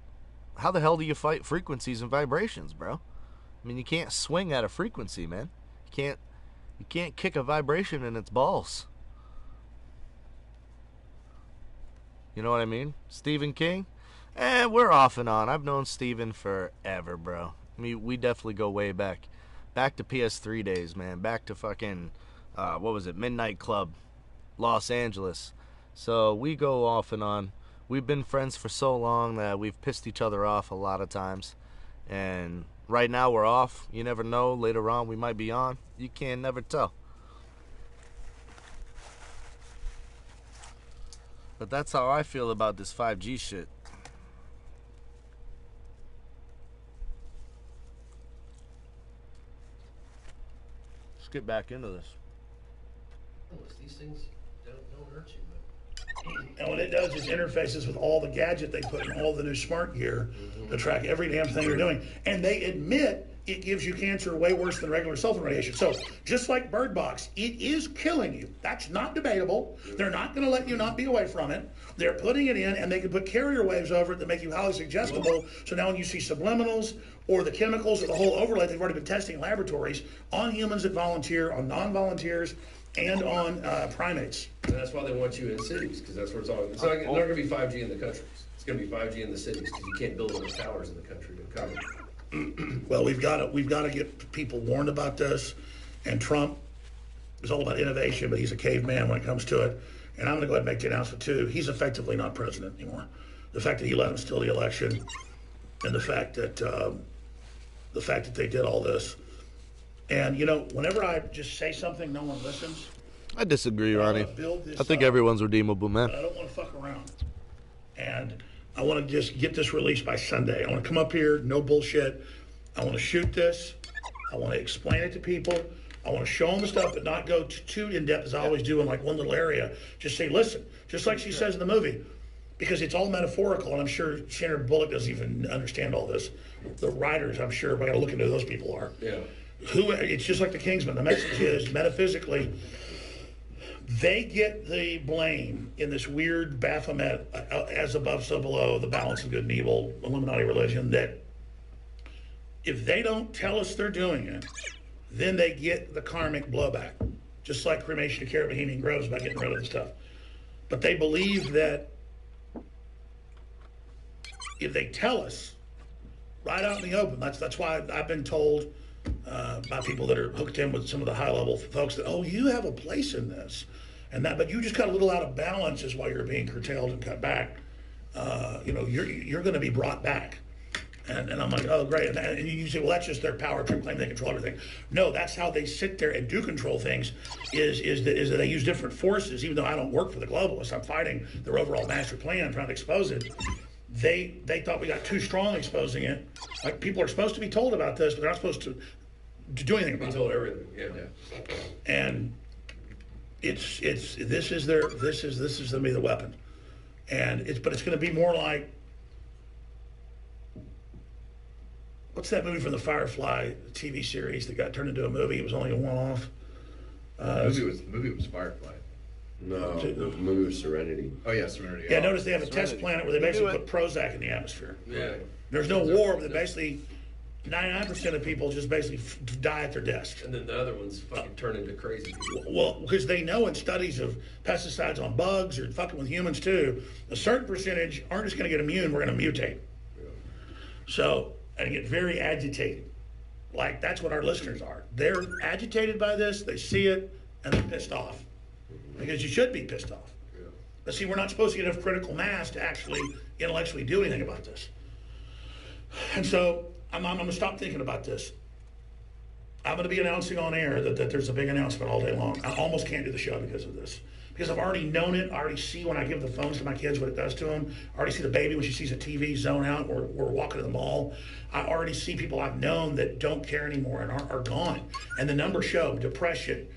frequencies and vibrations, bro? I mean, you can't swing at a frequency, man. You can't kick a vibration in its balls. You know what I mean? Stephen King? We're off and on. I've known Stephen forever, bro. I mean, we definitely go way back. Back to PS3 days, man. Back to fucking, Midnight Club, Los Angeles. So we go off and on. We've been friends for so long that we've pissed each other off a lot of times. And right now we're off. You never know. Later on we might be on. You can never tell. But that's how I feel about this 5G shit. Let's get back into this. These things don't hurt you. And what it does is interfaces with all the gadget they put in all the new smart gear to track every damn thing you're doing. And they admit it gives you cancer way worse than regular cell phone radiation. So just like Bird Box, it is killing you. That's not debatable. They're not going to let you not be away from it. They're putting it in, and they can put carrier waves over it that make you highly suggestible. So now when you see subliminals or the chemicals or the whole overlay, they've already been testing in laboratories on humans that volunteer, on non-volunteers, and on primates. And that's why they want you in cities, because that's where it's all. It's not going to be 5G in the countries. It's going to be 5G in the cities, because you can't build enough towers in the country to cover it. Well, we've got to get people warned about this. And Trump is all about innovation, but he's a caveman when it comes to it. And I'm going to go ahead and make the announcement too. He's effectively not president anymore. The fact that he let him steal the election, and the fact that they did all this. And whenever I just say something, no one listens. I disagree, Ronnie. I think everyone's redeemable, man. I don't want to fuck around. And I want to just get this released by Sunday. I want to come up here, no bullshit. I want to shoot this. I want to explain it to people. I want to show them the stuff, but not go too in-depth as I always do in like one little area. Just say, listen, just like she says in the movie, because it's all metaphorical, and I'm sure Sandra Bullock doesn't even understand all this. The writers, I'm sure, but I got to look into who those people are. Yeah. It's just like the Kingsman. The message is, metaphysically, they get the blame in this weird Baphomet, as above, so below, the balance of good and evil, Illuminati religion, that if they don't tell us they're doing it, then they get the karmic blowback. Just like cremation to care Bohemian Groves about getting rid of the stuff. But they believe that if they tell us right out in the open, that's why I've been told by people that are hooked in with some of the high-level folks that, you have a place in this, and that, but you just got a little out of balance is why you're being curtailed and cut back. You're going to be brought back, and I'm like, oh great, and you say, well, that's just their power trip claim, they control everything. No, that's how they sit there and do control things. Is that they use different forces. Even though I don't work for the globalists, I'm fighting their overall master plan, trying to expose it. They thought we got too strong exposing it. Like, people are supposed to be told about this, but they're not supposed to do anything about it. Told everything, yeah. And this is going to be the weapon, but it's going to be more like, what's that movie from the Firefly TV series that got turned into a movie? It was only a one-off. The movie was Firefly. No, the movie was Serenity. Oh yeah, Serenity. Yeah, notice they have a test planet where they basically put Prozac in the atmosphere. Yeah. There's no war, but they basically 99% of people just basically die at their desk. And then the other ones fucking turn into crazy people. Well, because they know in studies of pesticides on bugs or fucking with humans too, a certain percentage aren't just going to get immune, we're going to mutate. Yeah. So, and get very agitated. Like, that's what our listeners are. They're agitated by this, they see it, and they're pissed off. Because you should be pissed off. But see, we're not supposed to get enough critical mass to actually intellectually do anything about this. And so I'm going to stop thinking about this. I'm going to be announcing on air that there's a big announcement all day long. I almost can't do the show because of this. Because I've already known it. I already see when I give the phones to my kids what it does to them. I already see the baby when she sees a TV zone out or we're walking to the mall. I already see people I've known that don't care anymore and are gone. And the numbers show depression,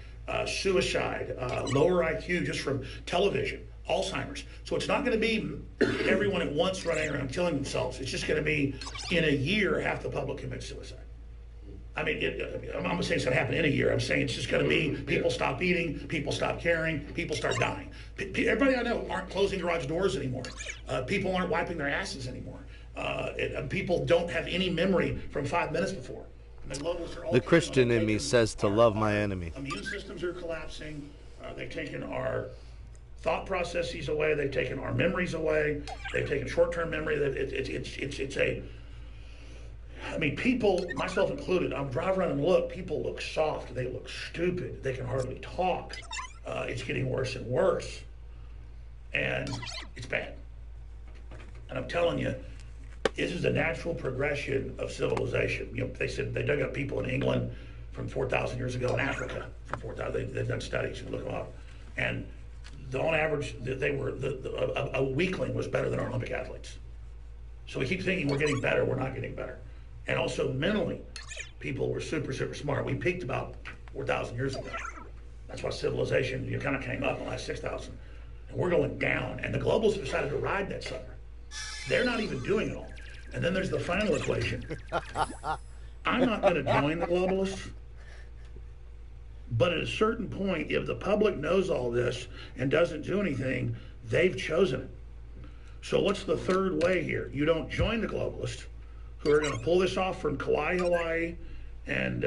suicide, lower IQ just from television, Alzheimer's. So it's not going to be everyone at once running around killing themselves. It's just going to be in a year, half the public commits suicide. I mean, I'm not saying it's going to happen in a year. I'm saying it's just going to be people stop eating, people stop caring, people start dying. Everybody I know aren't closing garage doors anymore. People aren't wiping their asses anymore. People don't have any memory from 5 minutes before. The Christian in me says to love my enemy. Immune systems are collapsing. They've taken our thought processes away. They've taken our memories away. They've taken short-term memory. I mean, people, myself included, I'm driving around and look, people look soft, they look stupid, they can hardly talk. It's getting worse and worse. And it's bad. And I'm telling you, this is a natural progression of civilization. You know, they said they dug up people in England from 4,000 years ago in Africa. From 4,000, they've done studies, you look them up. And on average, a weakling was better than our Olympic athletes. So we keep thinking we're getting better, we're not getting better. And also mentally, people were super, super smart. We peaked about 4,000 years ago. That's why civilization kind of came up in the last 6,000. And we're going down. And the globals have decided to ride that sucker. They're not even doing it all. And then there's the final equation. I'm not going to join the globalists. But at a certain point, if the public knows all this and doesn't do anything, they've chosen it. So what's the third way here? You don't join the globalists, who are going to pull this off from Kauai, Hawaii, and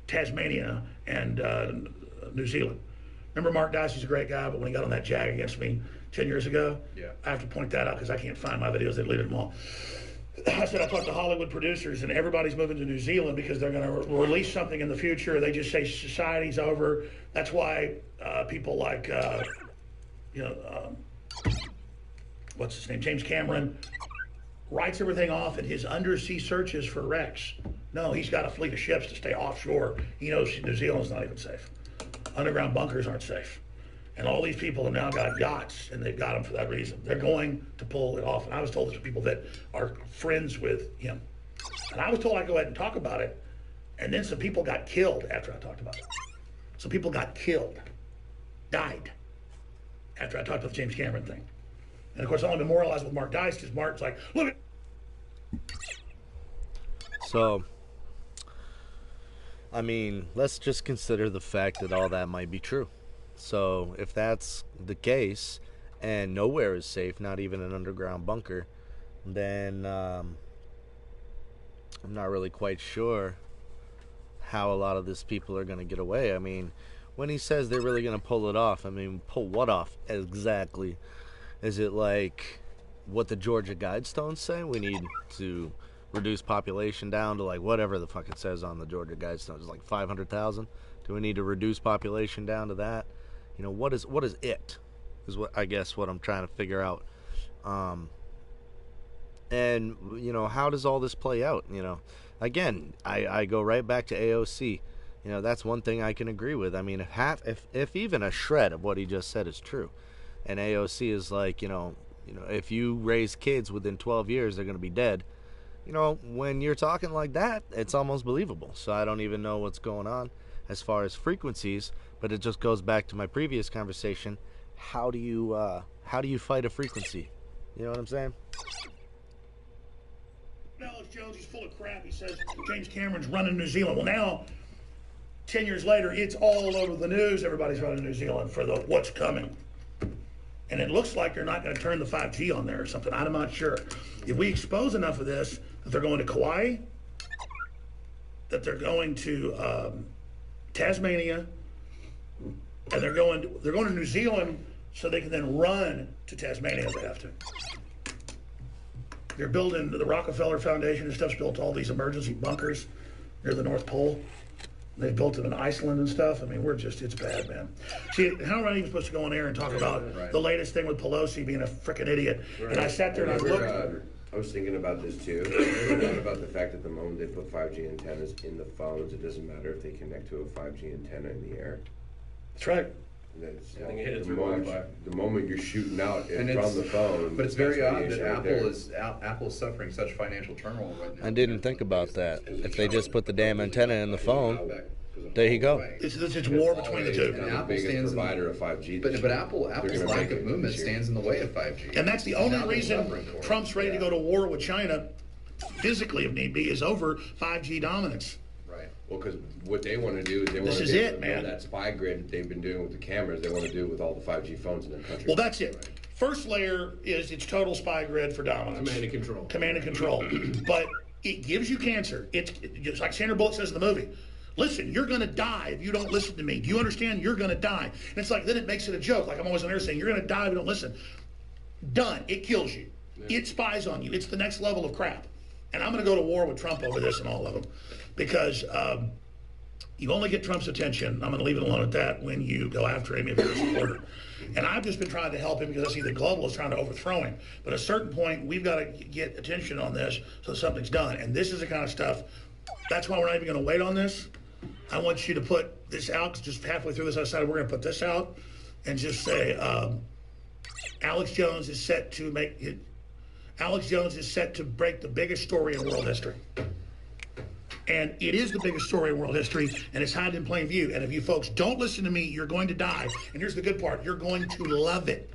Tasmania, and New Zealand. Remember Mark Dicey's a great guy, but when he got on that jag against me 10 years ago, I have to point that out because I can't find my videos. They deleted them all. I said I talked to Hollywood producers, and everybody's moving to New Zealand because they're going to release something in the future. They just say society's over. That's why people like, what's his name, James Cameron, writes everything off in his undersea searches for wrecks. No, he's got a fleet of ships to stay offshore. He knows New Zealand's not even safe. Underground bunkers aren't safe. And all these people have now got yachts, and they've got them for that reason. They're going to pull it off. And I was told this from people that are friends with him. And I was told I'd go ahead and talk about it. And then some people got killed after I talked about it. Some people got killed, died, after I talked about the James Cameron thing. And of course, I only memorialized with Mark Dice because Mark's like, look at. So, I mean, let's just consider the fact that all that might be true. So, if that's the case, and nowhere is safe, not even an underground bunker, then I'm not really quite sure how a lot of these people are going to get away. I mean, when he says they're really going to pull it off, I mean, pull what off exactly? Is it like what the Georgia Guidestones say? We need to reduce population down to like whatever the fuck it says on the Georgia Guidestones, like 500,000. Do we need to reduce population down to that? You know, what is it? Is what I guess what I'm trying to figure out. And you know, how does all this play out? You know, again, I go right back to AOC. You know, that's one thing I can agree with. I mean, if even a shred of what he just said is true, and AOC is like, you know, if you raise kids within 12 years, they're going to be dead. You know, when you're talking like that, it's almost believable. So I don't even know what's going on as far as frequencies, but it just goes back to my previous conversation. How do you fight a frequency? You know what I'm saying? Alex Jones, he's full of crap. He says James Cameron's running New Zealand. Well, now, 10 years later, it's all over the news. Everybody's running New Zealand for the what's coming. And it looks like they're not going to turn the 5G on there or something. I'm not sure. If we expose enough of this, that they're going to Kauai, that they're going to Tasmania, and they're going to New Zealand so they can then run to Tasmania if they have to. They're building the Rockefeller Foundation and stuff's built all these emergency bunkers near the North Pole. They built them in Iceland and stuff. I mean, it's bad, man. See, how am I even supposed to go on air and talk about the latest thing with Pelosi being a freaking idiot? Right. And I sat there and I looked. I was thinking about this too. I thought about the fact that the moment they put 5G antennas in the phones, it doesn't matter if they connect to a 5G antenna in the air. That's right. The moment you're shooting out from the phone. But it's very odd that Apple is suffering such financial turmoil right now. I didn't think about that. If they just put the damn antenna in the phone, there you go. It's war between the two. And Apple stands provider of 5G. But Apple's lack of movement stands in the way of 5G. And that's the only reason Trump's ready to go to war with China, physically if need be, is over 5G dominance. Right. Well, because what they want to do is they want to do that spy grid that they've been doing with the cameras. They want to do it with all the 5G phones in their country. Well, that's it. Right. First layer is its total spy grid for dominance. Command and control. Command and control. But it gives you cancer. It's like Sandra Bullock says in the movie. Listen, you're going to die if you don't listen to me. Do you understand? You're going to die. And it's like, then it makes it a joke. Like I'm always on air saying, you're going to die if you don't listen. Done. It kills you. Yeah. It spies on you. It's the next level of crap. And I'm going to go to war with Trump over this and all of them. Because you only get Trump's attention, I'm going to leave it alone at that, when you go after him if you're a supporter. And I've just been trying to help him because I see the globalists trying to overthrow him. But at a certain point, we've got to get attention on this so something's done. And this is the kind of stuff, that's why we're not even going to wait on this. I want you to put this out, just halfway through this, I decided we're going to put this out and just say, Alex Jones is set to break the biggest story in world history. And it is the biggest story in world history, and it's hiding in plain view. And if you folks don't listen to me, you're going to die. And here's the good part. You're going to love it.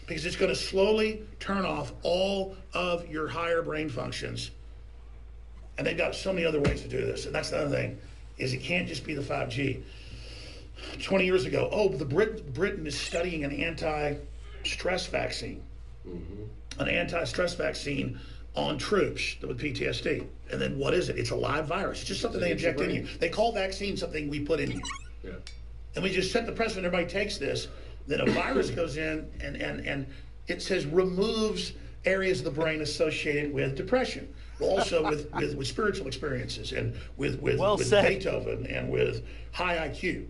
Because it's going to slowly turn off all of your higher brain functions. And they've got so many other ways to do this. And that's the other thing, is it can't just be the 5G. 20 years ago, Britain is studying an anti-stress vaccine. Mm-hmm. An anti-stress vaccine on troops with PTSD. And then what is it? It's a live virus. It's just something they inject in you. They call vaccine something we put in you. Yeah. And we just set the precedent. Everybody takes this. Then a virus goes in and it says removes areas of the brain associated with depression. Also with spiritual experiences and with Beethoven and with high IQ.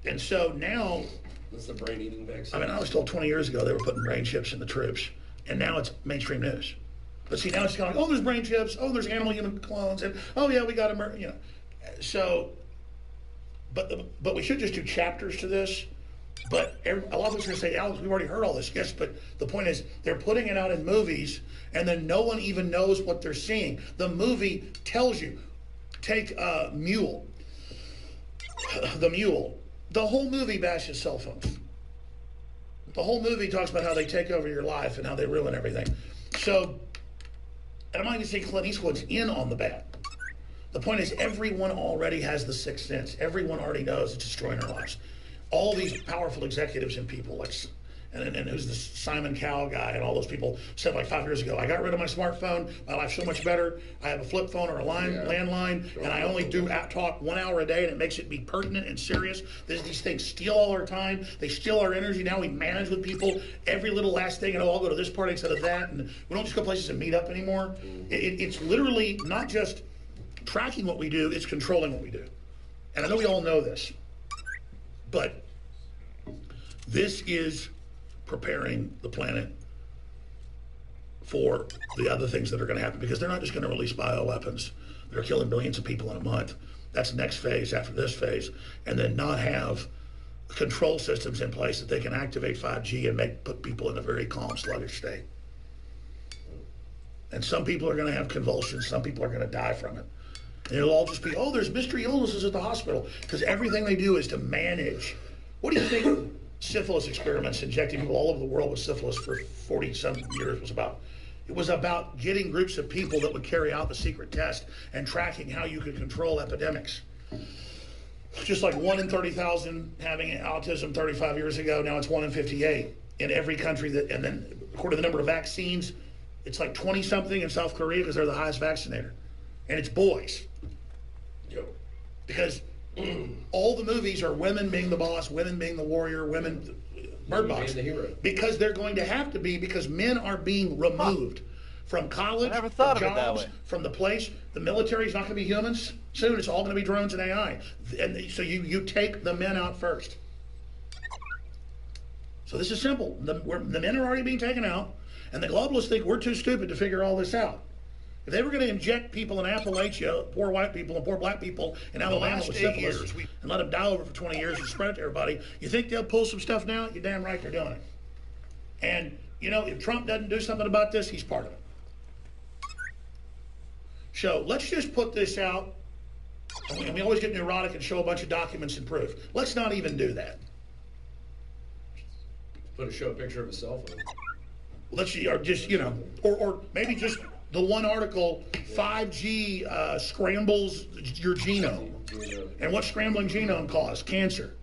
And so now... That's the brain-eating vaccine. I mean, I was told 20 years ago they were putting brain chips in the troops. And now it's mainstream news. But see, now it's kind of like, oh, there's brain chips, oh, there's animal-human clones, and oh, yeah, we got them, you know. So, but we should just do chapters to this. But a lot of us are going to say, Alex, we've already heard all this. Yes, but the point is, they're putting it out in movies, and then no one even knows what they're seeing. The movie tells you. Take Mule. The Mule. The whole movie bashes cell phones. The whole movie talks about how they take over your life and how they ruin everything. So, and I'm not even saying Clint Eastwood's in on the bad. The point is, everyone already has the sixth sense. Everyone already knows it's destroying our lives. All these powerful executives and people, like, and who's the Simon Cowell guy, and all those people said like 5 years ago, I got rid of my smartphone, my life's so much better. I have a flip phone or a landline, and I only do talk 1 hour a day, and it makes it be pertinent and serious. These things steal all our time. They steal our energy. Now we manage with people every little last thing, and I'll go to this party instead of that, and we don't just go places and meet up anymore. It's literally not just tracking what we do, it's controlling what we do. And I know we all know this, but this is preparing the planet for the other things that are going to happen, because they're not just going to release bioweapons. They're killing billions of people in a month. That's the next phase after this phase, and then not have control systems in place that they can activate 5G and put people in a very calm, sluggish state. And some people are going to have convulsions. Some people are going to die from it. And it'll all just be, oh, there's mystery illnesses at the hospital, because everything they do is to manage. What do you think syphilis experiments, injecting people all over the world with syphilis for 40-some years was about? It was about getting groups of people that would carry out the secret test and tracking how you could control epidemics. Just like 1 in 30,000 having autism 35 years ago, now it's 1 in 58 in every country. And then according to the number of vaccines, it's like 20-something in South Korea, because they're the highest vaccinator. And it's boys. Because all the movies are women being the boss, women being the warrior, women Bird Box. Being the hero. Because they're going to have to be, because men are being removed from college, I never thought from of it that jobs, way. from the place. The military's not going to be humans soon. It's all going to be drones and AI. And so you take the men out first. So this is simple. The men are already being taken out, and the globalists think we're too stupid to figure all this out. If they were going to inject people in Appalachia, poor white people and poor black people in Alabama with syphilis, and let them die over for 20 years and spread it to everybody, you think they'll pull some stuff now? You're damn right they're doing it. And, you know, if Trump doesn't do something about this, he's part of it. So let's just put this out, and we always get neurotic and show a bunch of documents and proof. Let's not even do that. Show a picture of a cell phone. Let's see, or just, you know, or maybe just the one article, 5G scrambles your genome. And what scrambling genome cause? Cancer.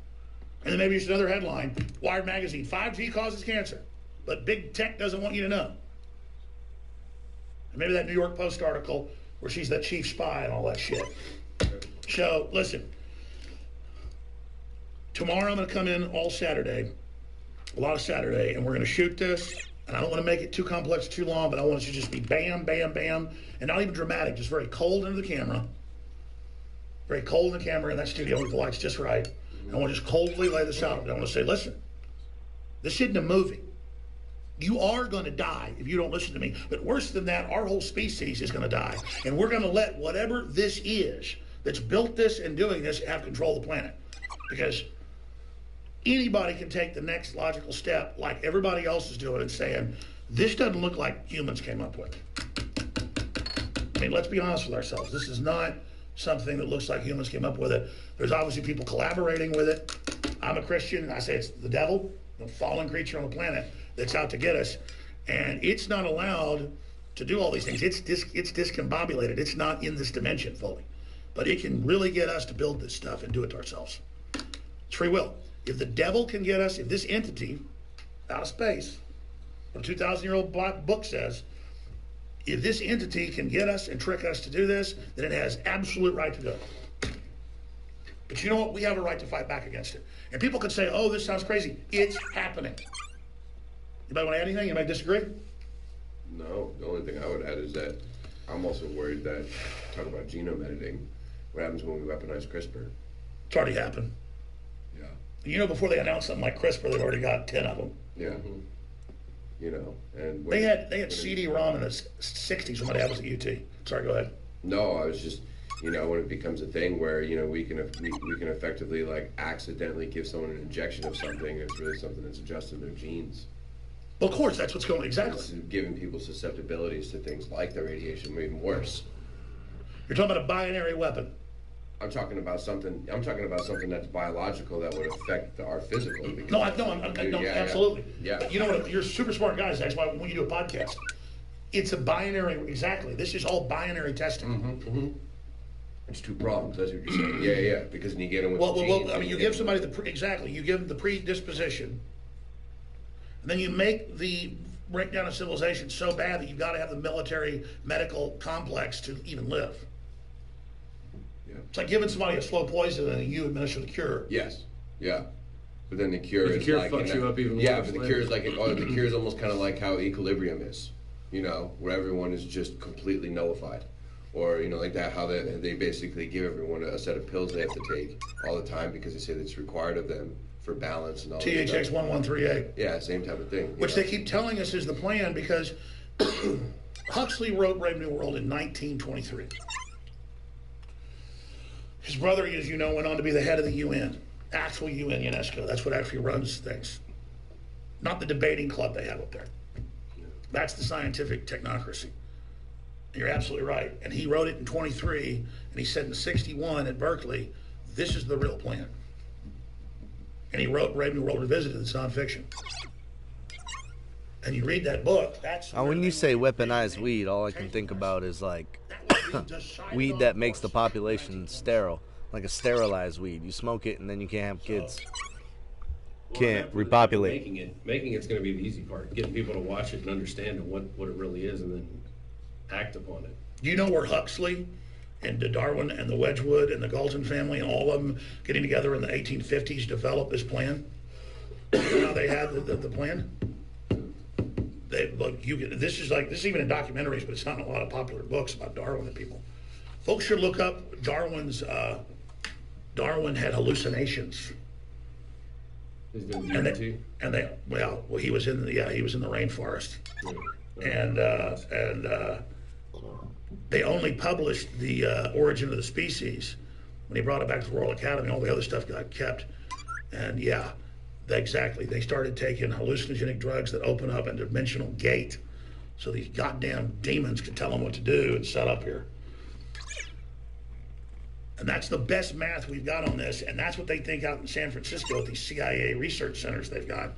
And then maybe just another headline, Wired Magazine, 5G causes cancer, but big tech doesn't want you to know. And maybe that New York Post article where she's the chief spy and all that shit. So, listen, tomorrow I'm going to come in all Saturday, a lot of Saturday, and we're going to shoot this. And I don't want to make it too complex, too long, but I want it to just be bam, bam, bam, and not even dramatic, just very cold into the camera. Very cold in the camera in that studio with the lights just right. I want to just coldly lay this out. I want to say, listen, this isn't a movie. You are going to die if you don't listen to me. But worse than that, our whole species is going to die. And we're going to let whatever this is that's built this and doing this have control of the planet. Because anybody can take the next logical step like everybody else is doing and saying, this doesn't look like humans came up with. I mean, let's be honest with ourselves. This is not something that looks like humans came up with it. There's obviously people collaborating with it. I'm a Christian, and I say it's the devil, the fallen creature on the planet that's out to get us. And it's not allowed to do all these things. It's discombobulated. It's not in this dimension fully. But it can really get us to build this stuff and do it to ourselves. It's free will. If the devil can get us, if this entity out of space, what a 2,000-year-old book says, if this entity can get us and trick us to do this, then it has absolute right to do it. But you know what? We have a right to fight back against it. And people could say, oh, this sounds crazy. It's happening. Anybody want to add anything? Anybody disagree? No. The only thing I would add is that I'm also worried that, talk about genome editing, what happens when we weaponize CRISPR? It's already happened. Yeah. You know, before they announced something like CRISPR, they've already got 10 of them. Yeah. Mm-hmm. You know, and they had CD-ROM in the 60s when my dad was at UT. Sorry, go ahead. No, I was just, you know, when it becomes a thing where, you know, we can effectively like accidentally give someone an injection of something, it's really something that's adjusting their genes. Well, of course, that's what's going exactly. It's giving people susceptibilities to things like the radiation, even worse. You're talking about a binary weapon. I'm talking about something that's biological that would affect our physical. No, absolutely. Yeah. You know what? You're super smart guys. That's why when you do a podcast, it's a binary. Exactly. This is all binary testing. Mm-hmm, mm-hmm. It's two problems. That's what you're saying. Yeah. Because then you get them with well, I mean, you give somebody you give them the predisposition, and then you make the breakdown of civilization so bad that you've got to have the military medical complex to even live. It's like giving somebody a slow poison and you administer the cure. Yes. Yeah. But then the cure is like fucks you up even more. Yeah, but the cure is like the cure is almost kind of like how equilibrium is, you know, where everyone is just completely nullified, or you know, like that how they basically give everyone a set of pills they have to take all the time because they say that it's required of them for balance and all. THX 1138. Yeah, same type of thing. Which they keep telling us is the plan because Huxley wrote Brave New World in 1923. His brother, as you know, went on to be the head of the UN, actual UN, UNESCO. That's what actually runs things. Not the debating club they have up there. That's the scientific technocracy. And you're absolutely right. And he wrote it in 23, and he said in 61 at Berkeley, this is the real plan. And he wrote Brave New World Revisited, it's nonfiction. And you read that book, that's... When you say weaponized weed, all I can think about is like weed that makes the population sterile, like a sterilized weed. You smoke it and then you can't have kids. Can't repopulate. Making it's going to be the easy part. Getting people to watch it and understand what it really is and then act upon it. Do you know where Huxley and Darwin and the Wedgwood and the Galton family and all of them getting together in the 1850s developed this plan? You know, they had the plan. They look. This is even in documentaries, but it's not in a lot of popular books about Darwin and people. Folks should look up Darwin's. Darwin had hallucinations. And he was in the rainforest, and they only published the origin of the species. When he brought it back to the Royal Academy, all the other stuff got kept. And yeah, exactly. They started taking hallucinogenic drugs that open up a dimensional gate, so these goddamn demons could tell them what to do and set up here. And that's the best math we've got on this, and that's what they think out in San Francisco at these CIA research centers they've got.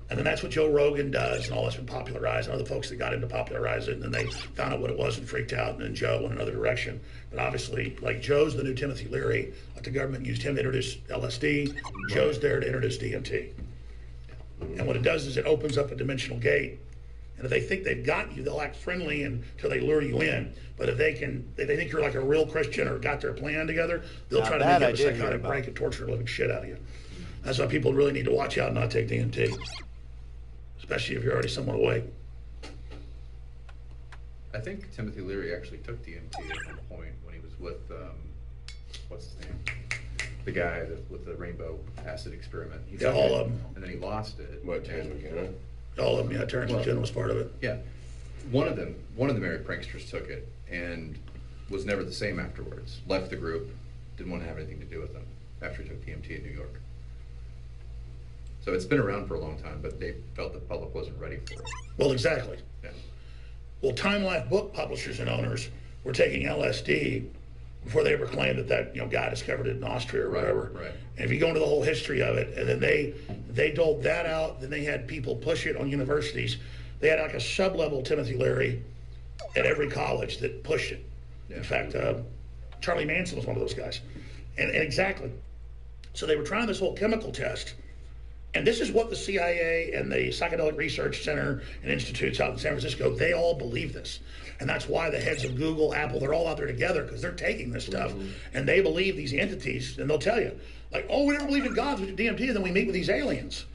And then that's what Joe Rogan does, and all that's been popularized. And other folks that got him to popularize it, and then they found out what it was and freaked out, and then Joe went another direction. But obviously, like Joe's the new Timothy Leary, like the government used him to introduce LSD, Joe's there to introduce DMT. And what it does is it opens up a dimensional gate. And if they think they've got you, they'll act friendly until they lure you in. But if they think you're like a real Christian or got their plan together, they'll try to make you a psychotic break and torture the living shit out of you. That's why people really need to watch out and not take DMT, especially if you're already somewhat awake. I think Timothy Leary actually took DMT at one point when he was with, what's his name? The guy with the rainbow acid experiment. All of them. And then he lost it. What, Terrence McKenna? All of them, yeah. Terrence McKenna was part of it. Yeah. One of the Merry Pranksters took it and was never the same afterwards. Left the group, didn't want to have anything to do with them after he took DMT in New York. So it's been around for a long time, but they felt the public wasn't ready for it. Well, exactly. Yeah. Well, Time Life book publishers and owners were taking LSD before they ever claimed that guy discovered it in Austria or whatever. Right. And if you go into the whole history of it, and then they doled that out, then they had people push it on universities. They had like a sub-level Timothy Leary at every college that pushed it. Yeah. In fact, Charlie Manson was one of those guys. And exactly. So they were trying this whole chemical test. And this is what the CIA and the Psychedelic Research Center and institutes out in San Francisco, they all believe this. And that's why the heads of Google, Apple, they're all out there together because they're taking this stuff. And they believe these entities, and they'll tell you, like, oh, we never believed in God, we do DMT, and then we meet with these aliens,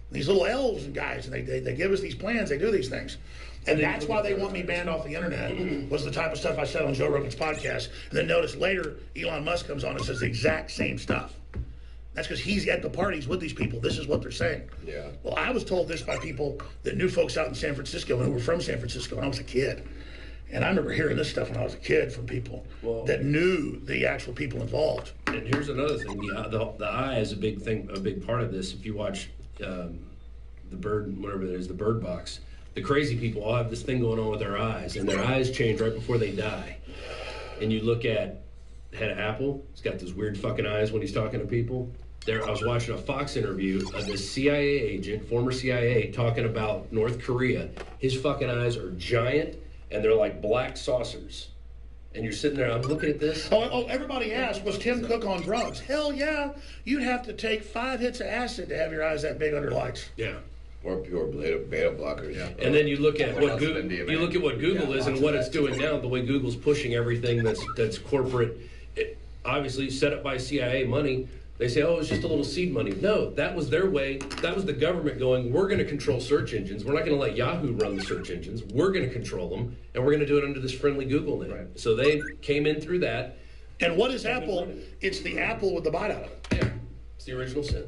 these little elves and guys, and they give us these plans, they do these things. And that's why they want me banned off the internet, was the type of stuff I said on Joe Rogan's podcast. And then notice later, Elon Musk comes on and says the exact same stuff. That's because he's at the parties with these people. This is what they're saying. Yeah. Well, I was told this by people that knew folks out in San Francisco and who were from San Francisco when I was a kid. And I remember hearing this stuff when I was a kid from people that knew the actual people involved. And here's another thing: the eye is a big thing, a big part of this. If you watch the Bird, whatever it is, the Bird Box, the crazy people all have this thing going on with their eyes, and their eyes change right before they die. And you look at head of Apple; he's got those weird fucking eyes when he's talking to people. I was watching a Fox interview of this CIA agent, former CIA, talking about North Korea. His fucking eyes are giant, and they're like black saucers. And you're sitting there, I'm looking at this. Oh, everybody asked, was Tim Cook on drugs? Hell yeah. You'd have to take 5 hits of acid to have your eyes that big under lights. Yeah. Or pure beta blockers. Yeah. And then you look at what Google is and what it's doing now, the way Google's pushing everything that's corporate, obviously set up by CIA money. They say, oh, it's just a little seed money. No, that was their way. That was the government going, we're going to control search engines. We're not going to let Yahoo run the search engines. We're going to control them, and we're going to do it under this friendly Google name. Right. So they came in through that. And what is Apple? It's the apple with the bite out of it. Yeah, it's the original sin.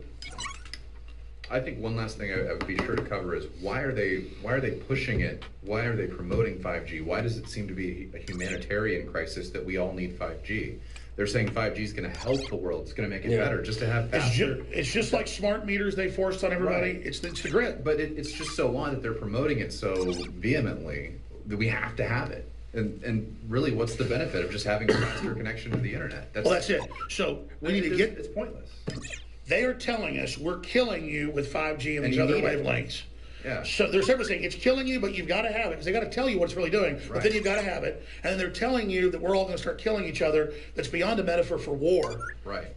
I think one last thing I would be sure to cover is why are they pushing it? Why are they promoting 5G? Why does it seem to be a humanitarian crisis that we all need 5G? They're saying 5G is going to help the world. It's going to make it better just to have faster. It's just like smart meters they forced on everybody. Right. It's the grid. But it's just so odd that they're promoting it so vehemently that we have to have it. And really, what's the benefit of just having a faster connection to the internet? That's it. So we need to get... It's pointless. They are telling us we're killing you with 5G and these other wavelengths. Yeah. So they're saying it's killing you, but you've got to have it because they got to tell you what it's really doing. Right. But then you've got to have it, and then they're telling you that we're all going to start killing each other. That's beyond a metaphor for war. Right.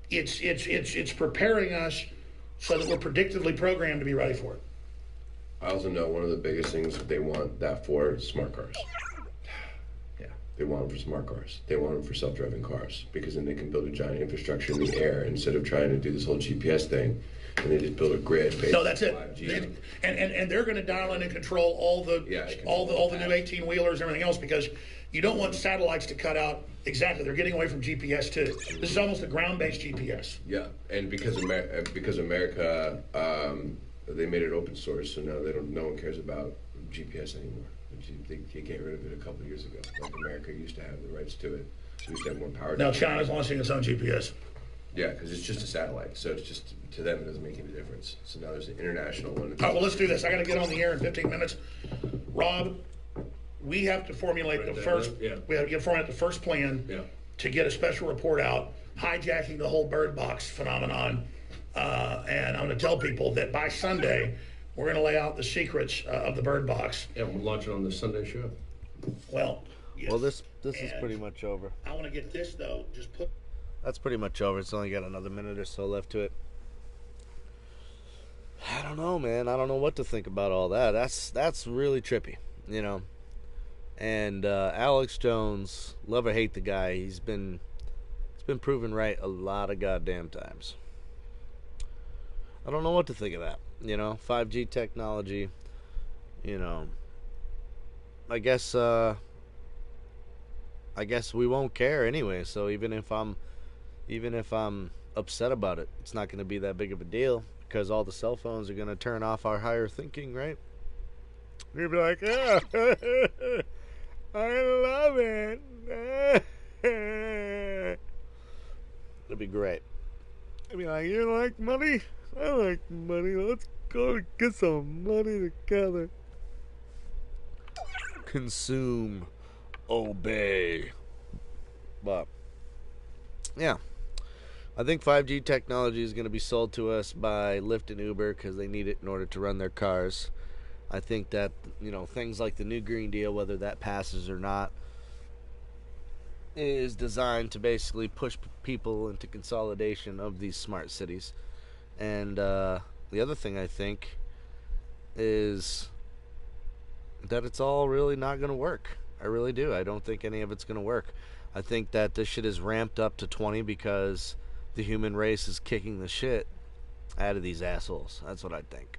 It's preparing us so that we're predictively programmed to be ready for it. I also know one of the biggest things that they want that for is smart cars. Yeah. They want them for smart cars. They want them for self-driving cars because then they can build a giant infrastructure in the air instead of trying to do this whole GPS thing. And they just build a grid based No, that's it. 5G. And they're going to dial in and control all the new 18-wheelers and everything else because you don't want satellites to cut out. Exactly, they're getting away from GPS too. This is almost a ground-based GPS. Yeah, and because America, they made it open source, so now no one cares about GPS anymore. They get rid of it a couple of years ago. Like America used to have the rights to it, so we used to have more power. Now China's launching its own GPS. Yeah, because it's just a satellite, so it's just, to them, it doesn't make any difference. So now there's an international one. All right, well, let's do this. I got to get on the air in 15 minutes. Rob, we have to formulate the first. Yeah. We have to formulate the first plan to get a special report out, hijacking the whole bird box phenomenon. And I'm going to tell people that by Sunday, we're going to lay out the secrets of the bird box. Yeah, we'll launch it on the Sunday show. Well, yes. Well, this is pretty much over. I want to get this though. Just put. That's pretty much over. It's only got another minute or so left to it. I don't know, man. I don't know what to think about all that. That's really trippy, you know. And Alex Jones, love or hate the guy, he's been proven right a lot of goddamn times. I don't know what to think of that, you know. 5G technology, you know. I guess we won't care anyway. So even if I'm upset about it, it's not going to be that big of a deal because all the cell phones are going to turn off our higher thinking, right? You'll be like, oh, I love it. It'll be great. I'll be like, you like money? I like money. Let's go get some money together. Consume. Obey. But, yeah. I think 5G technology is going to be sold to us by Lyft and Uber because they need it in order to run their cars. I think that, you know, things like the new Green Deal, whether that passes or not, is designed to basically push people into consolidation of these smart cities. And the other thing I think is that it's all really not going to work. I really do. I don't think any of it's going to work. I think that this shit is ramped up to 20 because the human race is kicking the shit out of these assholes. That's what I think.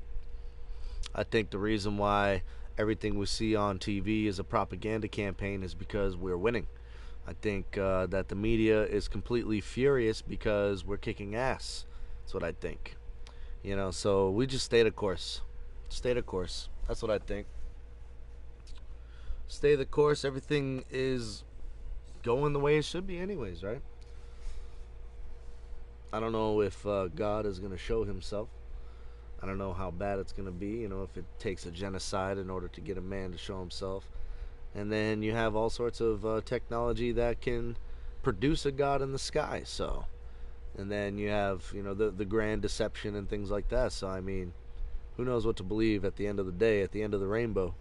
I think the reason why everything we see on TV is a propaganda campaign is because we're winning. I think that the media is completely furious because we're kicking ass. That's what I think. You know, so we just stay the course. Stay the course. That's what I think. Stay the course. Everything is going the way it should be anyways, right? I don't know if God is going to show himself. I don't know how bad it's going to be, you know, if it takes a genocide in order to get a man to show himself. And then you have all sorts of technology that can produce a God in the sky, so. And then you have, you know, the grand deception and things like that. So, I mean, who knows what to believe at the end of the day, at the end of the rainbow.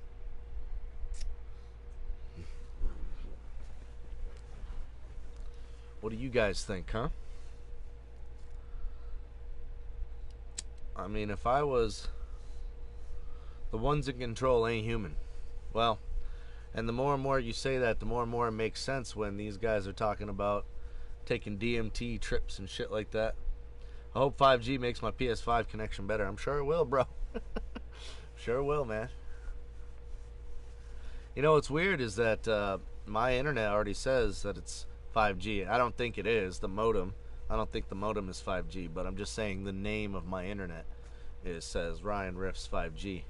What do you guys think, huh? I mean, if I was... The ones in control ain't human. Well, and the more and more you say that, the more and more it makes sense when these guys are talking about taking DMT trips and shit like that. I hope 5G makes my PS5 connection better. I'm sure it will, bro. Sure it will, man. You know, what's weird is that my internet already says that it's 5G. I don't think it is, the modem. I don't think the modem is 5G, but I'm just saying the name of my internet says Ryan Riffs 5G.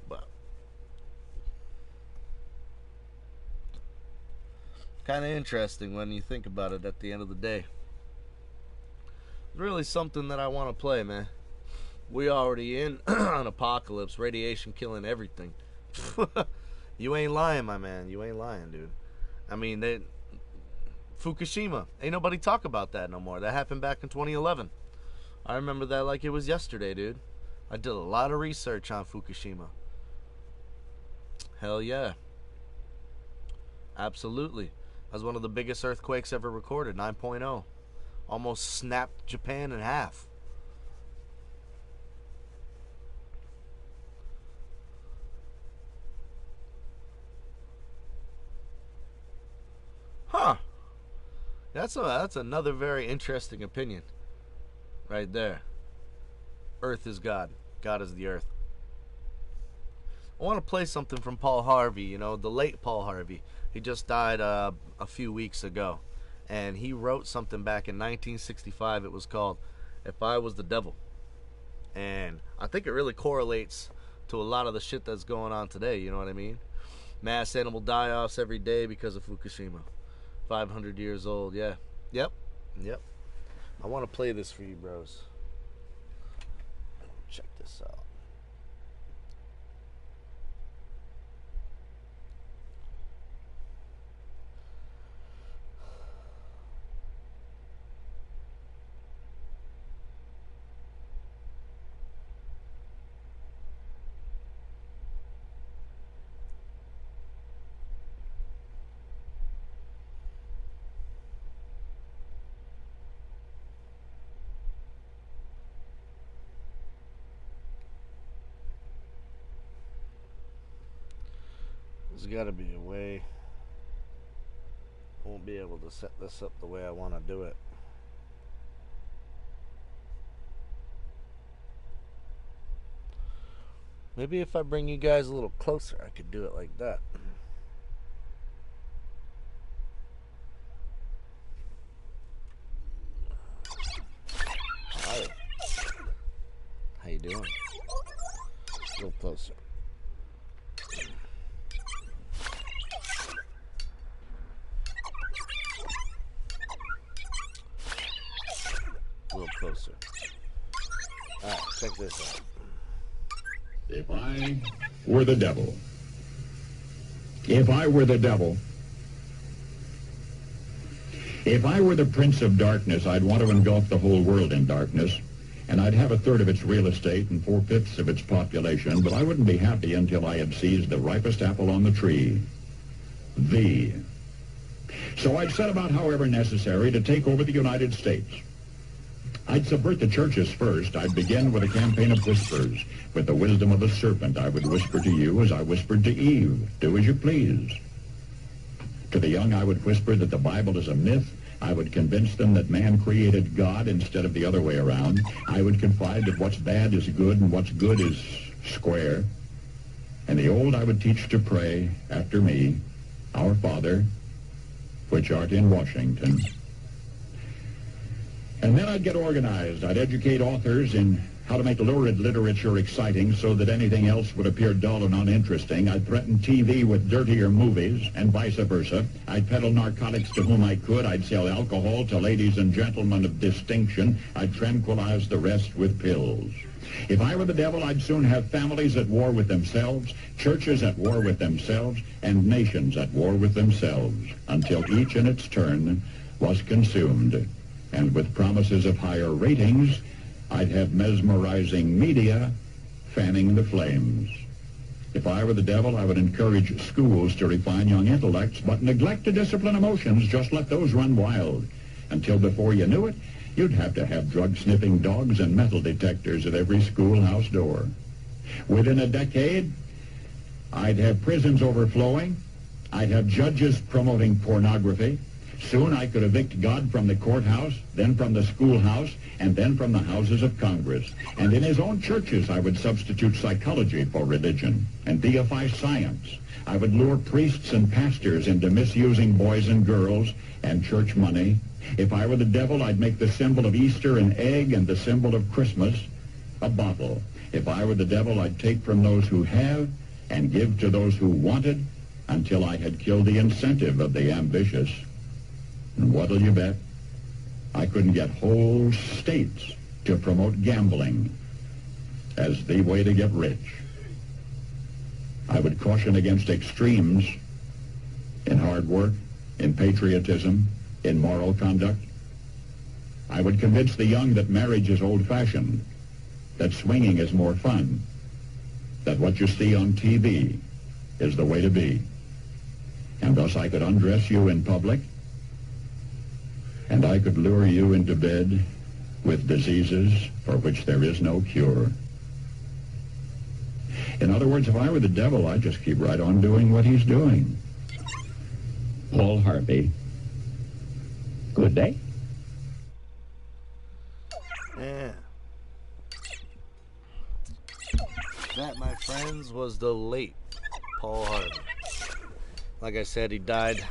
But kind of interesting when you think about it at the end of the day. It's really something that I want to play, man. We already in an apocalypse, radiation killing everything. You ain't lying, my man. You ain't lying, dude. I mean, Fukushima. Ain't nobody talk about that no more. That happened back in 2011. I remember that like it was yesterday, dude. I did a lot of research on Fukushima. Hell yeah. Absolutely. That was one of the biggest earthquakes ever recorded, 9.0. Almost snapped Japan in half. That's another very interesting opinion, right there. Earth is God. God is the earth. I want to play something from Paul Harvey. You know, the late Paul Harvey. He just died a few weeks ago, and he wrote something back in 1965. It was called "If I Was the Devil," and I think it really correlates to a lot of the shit that's going on today. You know what I mean? Mass animal die-offs every day because of Fukushima. 500 years old. Yeah. Yep. I want to play this for you, bros. Check this out. There's got to be a way. I won't be able to set this up the way I want to do it. Maybe if I bring you guys a little closer, I could do it like that. Hi. How you doing? A little closer. A little closer. Alright, check this out. If I were the devil, if I were the devil, if I were the prince of darkness, I'd want to engulf the whole world in darkness, and I'd have a third of its real estate and 4/5 of its population, but I wouldn't be happy until I had seized the ripest apple on the tree, thee. So I'd set about, however necessary, to take over the United States. I'd subvert the churches first. I'd begin with a campaign of whispers. With the wisdom of the serpent, I would whisper to you as I whispered to Eve, do as you please. To the young, I would whisper that the Bible is a myth. I would convince them that man created God instead of the other way around. I would confide that what's bad is good and what's good is square. And the old I would teach to pray after me, Our Father, which art in Washington. And then I'd get organized. I'd educate authors in how to make lurid literature exciting so that anything else would appear dull and uninteresting. I'd threaten TV with dirtier movies and vice versa. I'd peddle narcotics to whom I could. I'd sell alcohol to ladies and gentlemen of distinction. I'd tranquilize the rest with pills. If I were the devil, I'd soon have families at war with themselves, churches at war with themselves, and nations at war with themselves, until each in its turn was consumed. And with promises of higher ratings, I'd have mesmerizing media fanning the flames. If I were the devil, I would encourage schools to refine young intellects, but neglect to discipline emotions. Just let those run wild. Until before you knew it, you'd have to have drug-sniffing dogs and metal detectors at every schoolhouse door. Within a decade, I'd have prisons overflowing. I'd have judges promoting pornography. Soon I could evict God from the courthouse, then from the schoolhouse, and then from the houses of Congress. And in his own churches, I would substitute psychology for religion and deify science. I would lure priests and pastors into misusing boys and girls and church money. If I were the devil, I'd make the symbol of Easter an egg and the symbol of Christmas a bottle. If I were the devil, I'd take from those who have and give to those who wanted until I had killed the incentive of the ambitious. And what'll you bet? I couldn't get whole states to promote gambling as the way to get rich. I would caution against extremes in hard work, in patriotism, in moral conduct. I would convince the young that marriage is old-fashioned, that swinging is more fun, that what you see on TV is the way to be. And thus I could undress you in public, and I could lure you into bed with diseases for which there is no cure. In other words, if I were the devil, I'd just keep right on doing what he's doing. Paul Harvey. Good day. Yeah. That, my friends, was the late Paul Harvey. Like I said, he died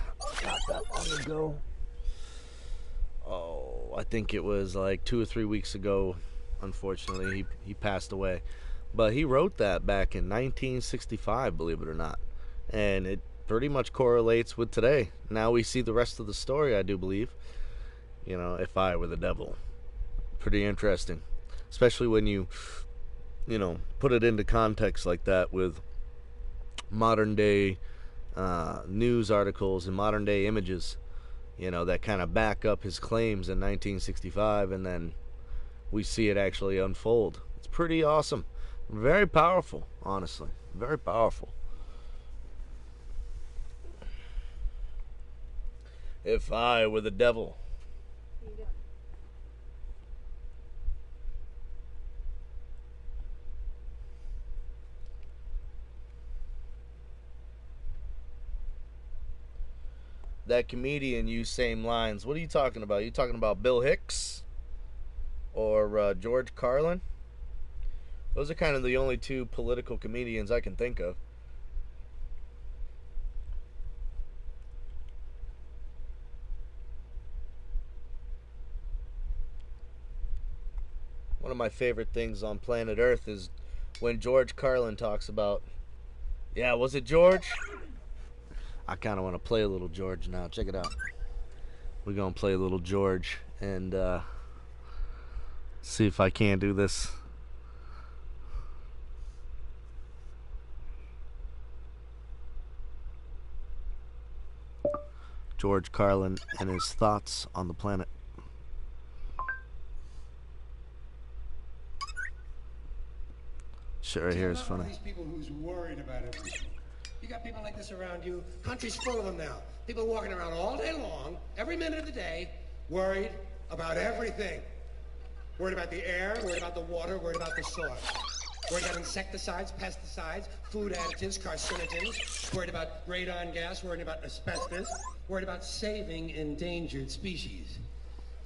not that long ago. Oh, I think it was like 2 or 3 weeks ago. Unfortunately, he passed away. But he wrote that back in 1965, believe it or not. And it pretty much correlates with today. Now we see the rest of the story, I do believe. You know, if I were the devil. Pretty interesting. Especially when you put it into context like that with modern day news articles and modern day images, that kind of back up his claims in 1965, and then we see it actually unfold. It's pretty awesome. Very powerful, honestly. Very powerful. If I were the devil. That comedian used same lines. What are you talking about? Are you talking about Bill Hicks or George Carlin? Those are kind of the only two political comedians I can think of. One of my favorite things on planet Earth is when George Carlin talks about, yeah, was it George? I kind of want to play a little George now. Check it out. We're going to play a little George and see if I can do this. George Carlin and his thoughts on the planet. Shit right here is funny. These people who's worried about everything. You got people like this around you. Country's full of them now. People walking around all day long, every minute of the day, worried about everything. Worried about the air, worried about the water, worried about the soil. Worried about insecticides, pesticides, food additives, carcinogens. Worried about radon gas, worried about asbestos. Worried about saving endangered species.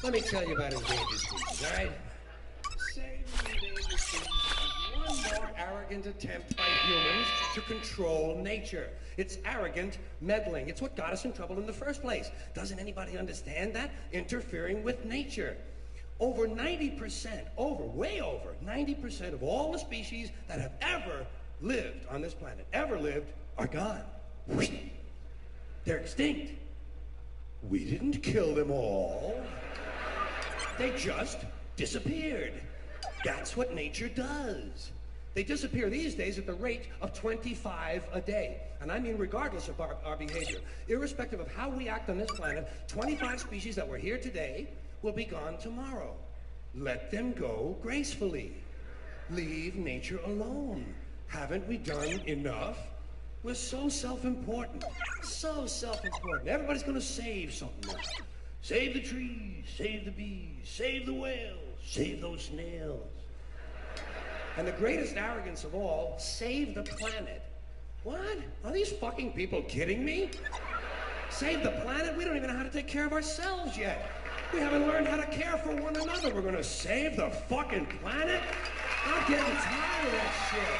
Let me tell you about endangered species, all right? Saving endangered species is one more arrogant attempt by humans to control nature. It's arrogant meddling. It's what got us in trouble in the first place. Doesn't anybody understand that? Interfering with nature. Over 90%, way over 90% of all the species that have ever lived on this planet, are gone. They're extinct. We didn't kill them all. They just disappeared. That's what nature does. They disappear these days at the rate of 25 a day. And I mean regardless of our behavior. Irrespective of how we act on this planet, 25 species that were here today will be gone tomorrow. Let them go gracefully. Leave nature alone. Haven't we done enough? We're so self-important. So self-important. Everybody's gonna save something now. Save the trees, save the bees, save the whales, save those snails. And the greatest arrogance of all, save the planet. What? Are these fucking people kidding me? Save the planet? We don't even know how to take care of ourselves yet. We haven't learned how to care for one another. We're gonna save the fucking planet? I'm getting tired of that shit.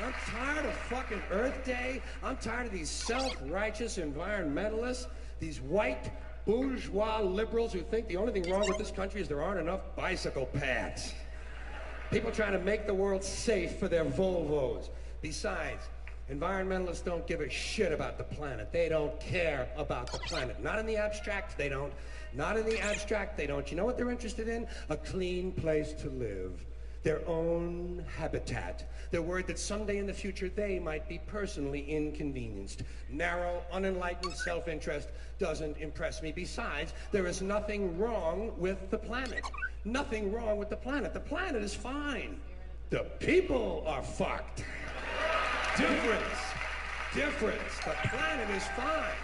I'm tired of fucking Earth Day. I'm tired of these self-righteous environmentalists, these white bourgeois liberals who think the only thing wrong with this country is there aren't enough bicycle paths. People trying to make the world safe for their Volvos. Besides, environmentalists don't give a shit about the planet. They don't care about the planet. Not in the abstract, they don't. Not in the abstract, they don't. You know what they're interested in? A clean place to live. Their own habitat. They're worried that someday in the future they might be personally inconvenienced. Narrow, unenlightened self-interest doesn't impress me. Besides, there is nothing wrong with the planet. Nothing wrong with the planet. The planet is fine. The people are fucked. Difference. The planet is fine.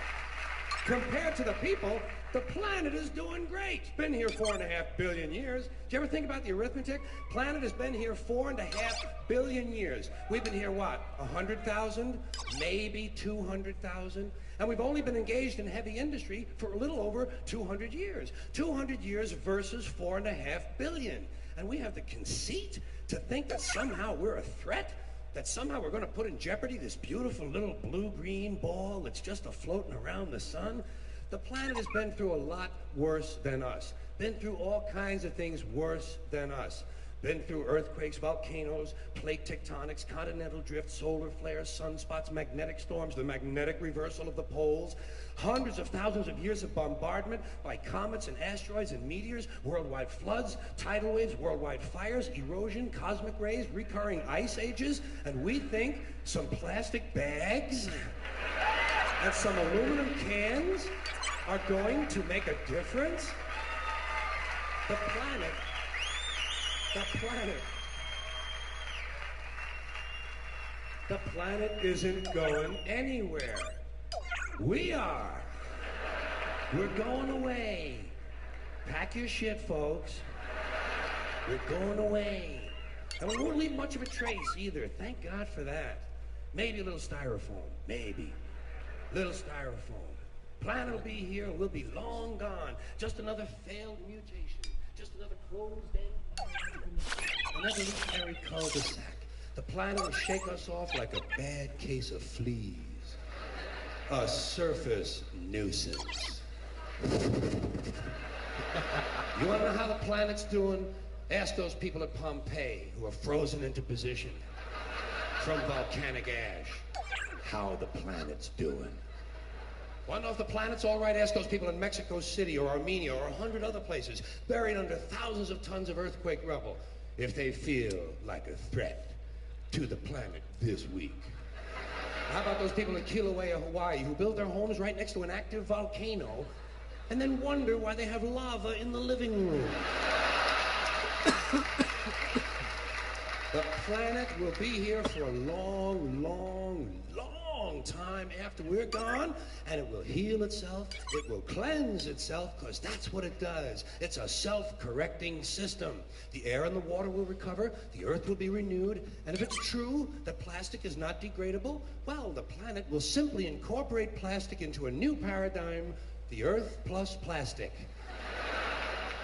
Compared to the people, The planet is doing great. It's been here 4.5 billion years. Did you ever think about the arithmetic? Planet has been here 4.5 billion years. We've been here, what, 100,000? Maybe 200,000? And we've only been engaged in heavy industry for a little over 200 years. 200 years versus 4.5 billion. And we have the conceit to think that somehow we're a threat? That somehow we're going to put in jeopardy this beautiful little blue-green ball that's just a-floating around the sun? The planet has been through a lot worse than us. Been through all kinds of things worse than us. Been through earthquakes, volcanoes, plate tectonics, continental drift, solar flares, sunspots, magnetic storms, the magnetic reversal of the poles, hundreds of thousands of years of bombardment by comets and asteroids and meteors, worldwide floods, tidal waves, worldwide fires, erosion, cosmic rays, recurring ice ages, and we think some plastic bags and some aluminum cans are going to make a difference? The planet isn't going anywhere. We are. We're going away. Pack your shit, folks. We're going away. And we won't leave much of a trace either. Thank God for that. Maybe a little styrofoam. Maybe. Little styrofoam. Planet will be here and we'll be long gone. Just another failed mutation. Just another closed-end, an evolutionary cul-de-sac. The planet will shake us off like a bad case of fleas. A surface nuisance. You want to know how the planet's doing? Ask those people at Pompeii who are frozen into position from volcanic ash how the planet's doing. Want to know if the planet's all right? Ask those people in Mexico City or Armenia or 100 other places buried under thousands of tons of earthquake rubble if they feel like a threat to the planet this week. How about those people in Kilauea, Hawaii, who built their homes right next to an active volcano and then wonder why they have lava in the living room? The planet will be here for a long, long, long time after we're gone, and it will heal itself, it will cleanse itself, because that's what it does. It's a self-correcting system. The air and the water will recover, the earth will be renewed, and if it's true that plastic is not degradable, well, the planet will simply incorporate plastic into a new paradigm, the earth plus plastic.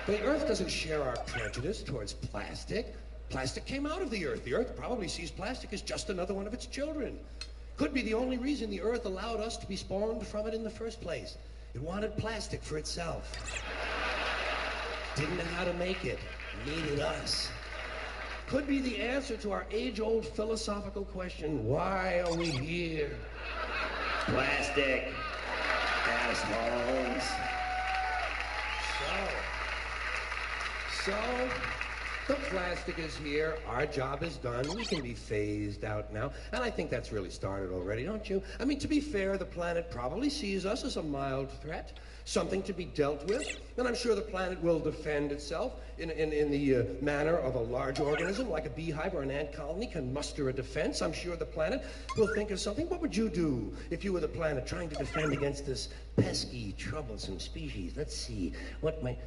The earth doesn't share our prejudice towards plastic. Plastic came out of the earth. The earth probably sees plastic as just another one of its children. Could be the only reason the earth allowed us to be spawned from it in the first place. It wanted plastic for itself. Didn't know how to make it. Needed us. Could be the answer to our age-old philosophical question, why are we here? Plastic. Assholes. So, the plastic is here, our job is done, we can be phased out now, and I think that's really started already, don't you? I mean, to be fair, the planet probably sees us as a mild threat, something to be dealt with, and I'm sure the planet will defend itself in the manner of a large organism, like a beehive or an ant colony can muster a defense. I'm sure the planet will think of something. What would you do if you were the planet trying to defend against this pesky, troublesome species? Let's see, what might...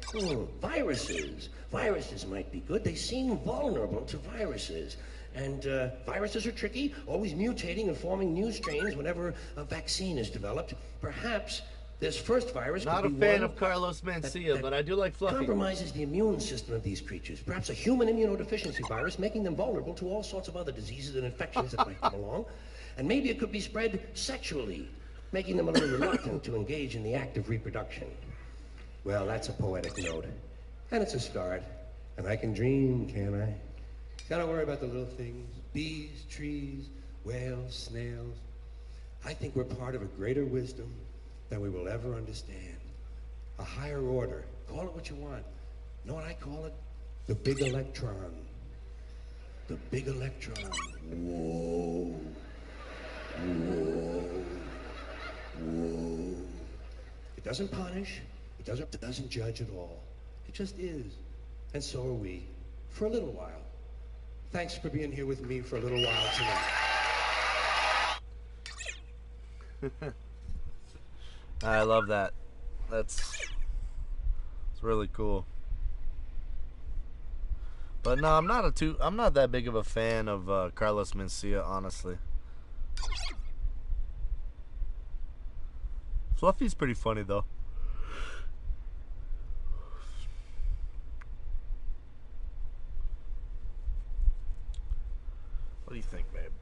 viruses. Viruses might be good. They seem vulnerable to viruses. And viruses are tricky, always mutating and forming new strains whenever a vaccine is developed. Perhaps this first virus Not could a be fan one of Carlos Mencia, but I do like Fluffy. Compromises the immune system of these creatures. Perhaps a human immunodeficiency virus, making them vulnerable to all sorts of other diseases and infections that might come along. And maybe it could be spread sexually, making them a little reluctant to engage in the act of reproduction. Well, that's a poetic note. And it's a start. And I can dream, can't I? Gotta worry about the little things. Bees, trees, whales, snails. I think we're part of a greater wisdom than we will ever understand. A higher order. Call it what you want. You know what I call it? The big electron. The big electron. Whoa. Whoa. Whoa. It doesn't punish. It doesn't judge at all. It just is. And so are we. For a little while. Thanks for being here with me for a little while tonight. I love that. That's It's really cool. But no, I'm not that big of a fan of Carlos Mencia, honestly. Fluffy's pretty funny though. What do you think, babe?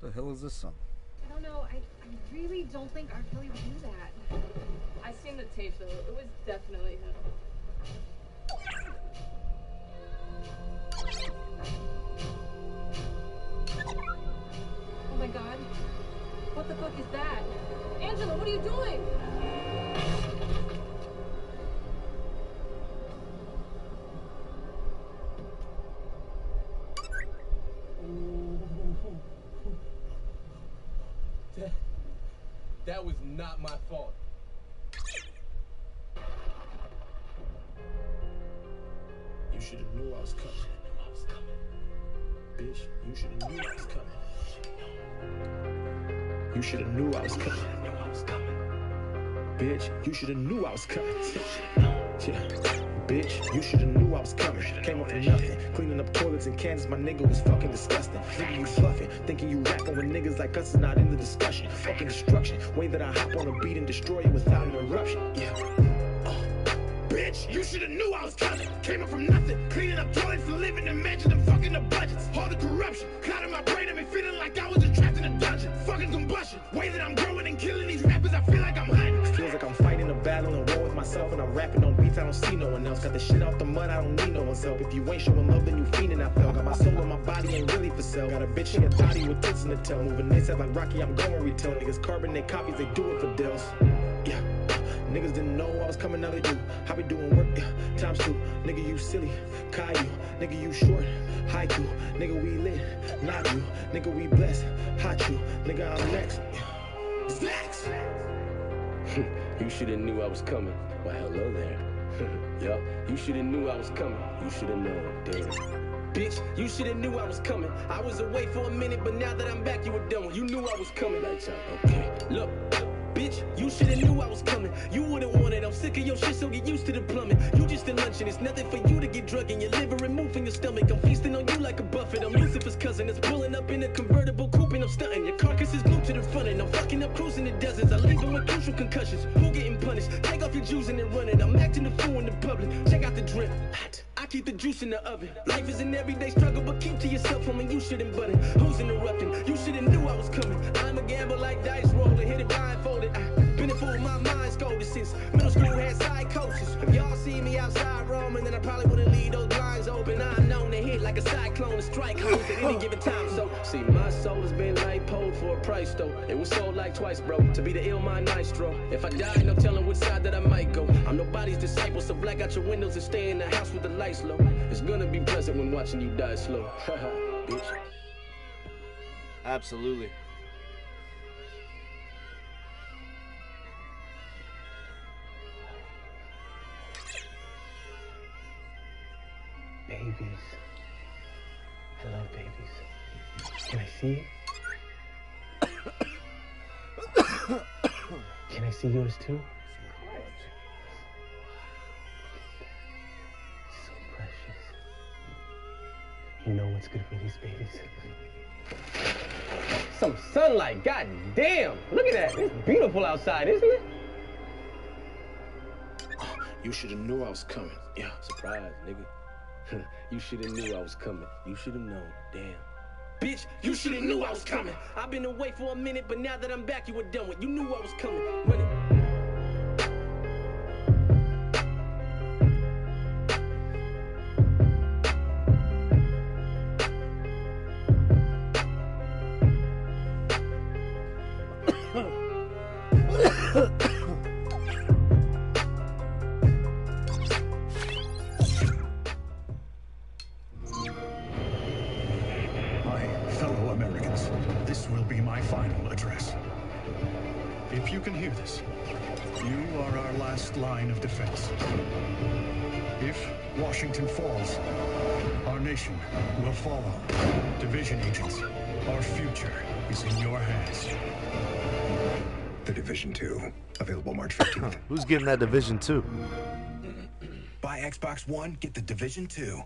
What the hell is this song? I don't know. I really don't think R. Kelly would do that. I seen the tape though. It was definitely him. Oh my god. What the fuck is that? Angela, what are you doing? That was not my fault. You should have knew I was coming. Bitch, you should have knew I was coming. You should have knew I was coming. Bitch, you should have knew I was coming. Yeah. Bitch, you shoulda knew I was coming. Came up from nothing. Cleaning up toilets in Kansas, my nigga was fucking disgusting. Nigga, you fluffing. Thinking you rapping when niggas like us is not in the discussion. Fucking destruction. Way that I hop on a beat and destroy it without interruption. Yeah. Bitch, you shoulda knew I was coming. Came up from nothing. Cleaning up toilets and living in mansions and fucking the budgets. All the corruption. Clouding my brain and me feeling like I was trapped in a dungeon. Fucking combustion. Way that I'm growing and killing these rappers, I feel like I'm hunting. Feels like I'm fighting a battle and war with myself, and I'm rapping on beats I don't see no one else. Got the shit out the mud, I don't need no one's help. If you ain't showing love, then you fiending, I felt. Got my soul and my body ain't really for sale. Got a bitch, she a thotty with tits in the tail. Moving they said like Rocky, I'm going retail. Niggas carbon, they copies, they do it for deals. Yeah. Niggas didn't know I was coming, now they do. I be doing work, yeah, times two. Nigga, you silly, Caillou. Nigga, you short, haiku. Nigga, we lit, not you. Nigga, we blessed, hot you. Nigga, I'm next. Snacks! You shoulda knew I was coming. Well, hello there. Yup, you shoulda knew I was coming. You shoulda known, damn. Bitch, you shoulda knew I was coming. I was away for a minute, but now that I'm back, you were done. You knew I was coming. Lights out, okay. Look. Bitch, you shoulda knew I was coming. You wouldn't want it. I'm sick of your shit, so get used to the plumbing. You just a luncheon. It's nothing for you to get drunk in your liver removed from your stomach. I'm feasting on you like a buffet. I'm Lucifer's cousin. It's pulling up in a convertible coupe and I'm stunting. Your carcass is glued to the front and I'm fucking up cruising the deserts. I leave them with crucial concussions. Who getting punished? Take off your juice and then run it. I'm acting the fool in the public. Check out the drip. I keep the juice in the oven. Life is an everyday struggle, but keep to yourself, homie. You shouldn't button. Who's interrupting? You shoulda knew I was coming. I'm a gamble like dice roller. Hit it blindfolded. Been a fool, my mind's golden since middle school had psychosis. If y'all see me outside roaming, then I probably wouldn't leave those blinds open. I'm known to hit like a cyclone and strike hoes at any given time. So, see, my soul has been like pulled for a price though. It was sold like twice, bro, to be the ill mind maestro. If I die, no telling which side that I might go. I'm nobody's disciple, so black out your windows and stay in the house with the lights low. It's gonna be pleasant when watching you die slow. Haha, bitch. Absolutely. Babies. I love babies. Can I see it? Can I see yours too? So precious. You know what's good for these babies? Some sunlight, god damn. Look at that. It's beautiful outside, isn't it? You should have knew I was coming. Yeah. Surprise, nigga. You shoulda knew I was coming. You shoulda known, damn. Bitch, you shoulda knew I was coming. I've been away for a minute, but now that I'm back, you were done with. You knew I was coming. Run it. If you can hear this, you are our last line of defense. If Washington falls, our nation will follow. Division agents, our future is in your hands. The Division 2, available March 15th. Who's getting that Division 2? Buy Xbox One, get the Division 2.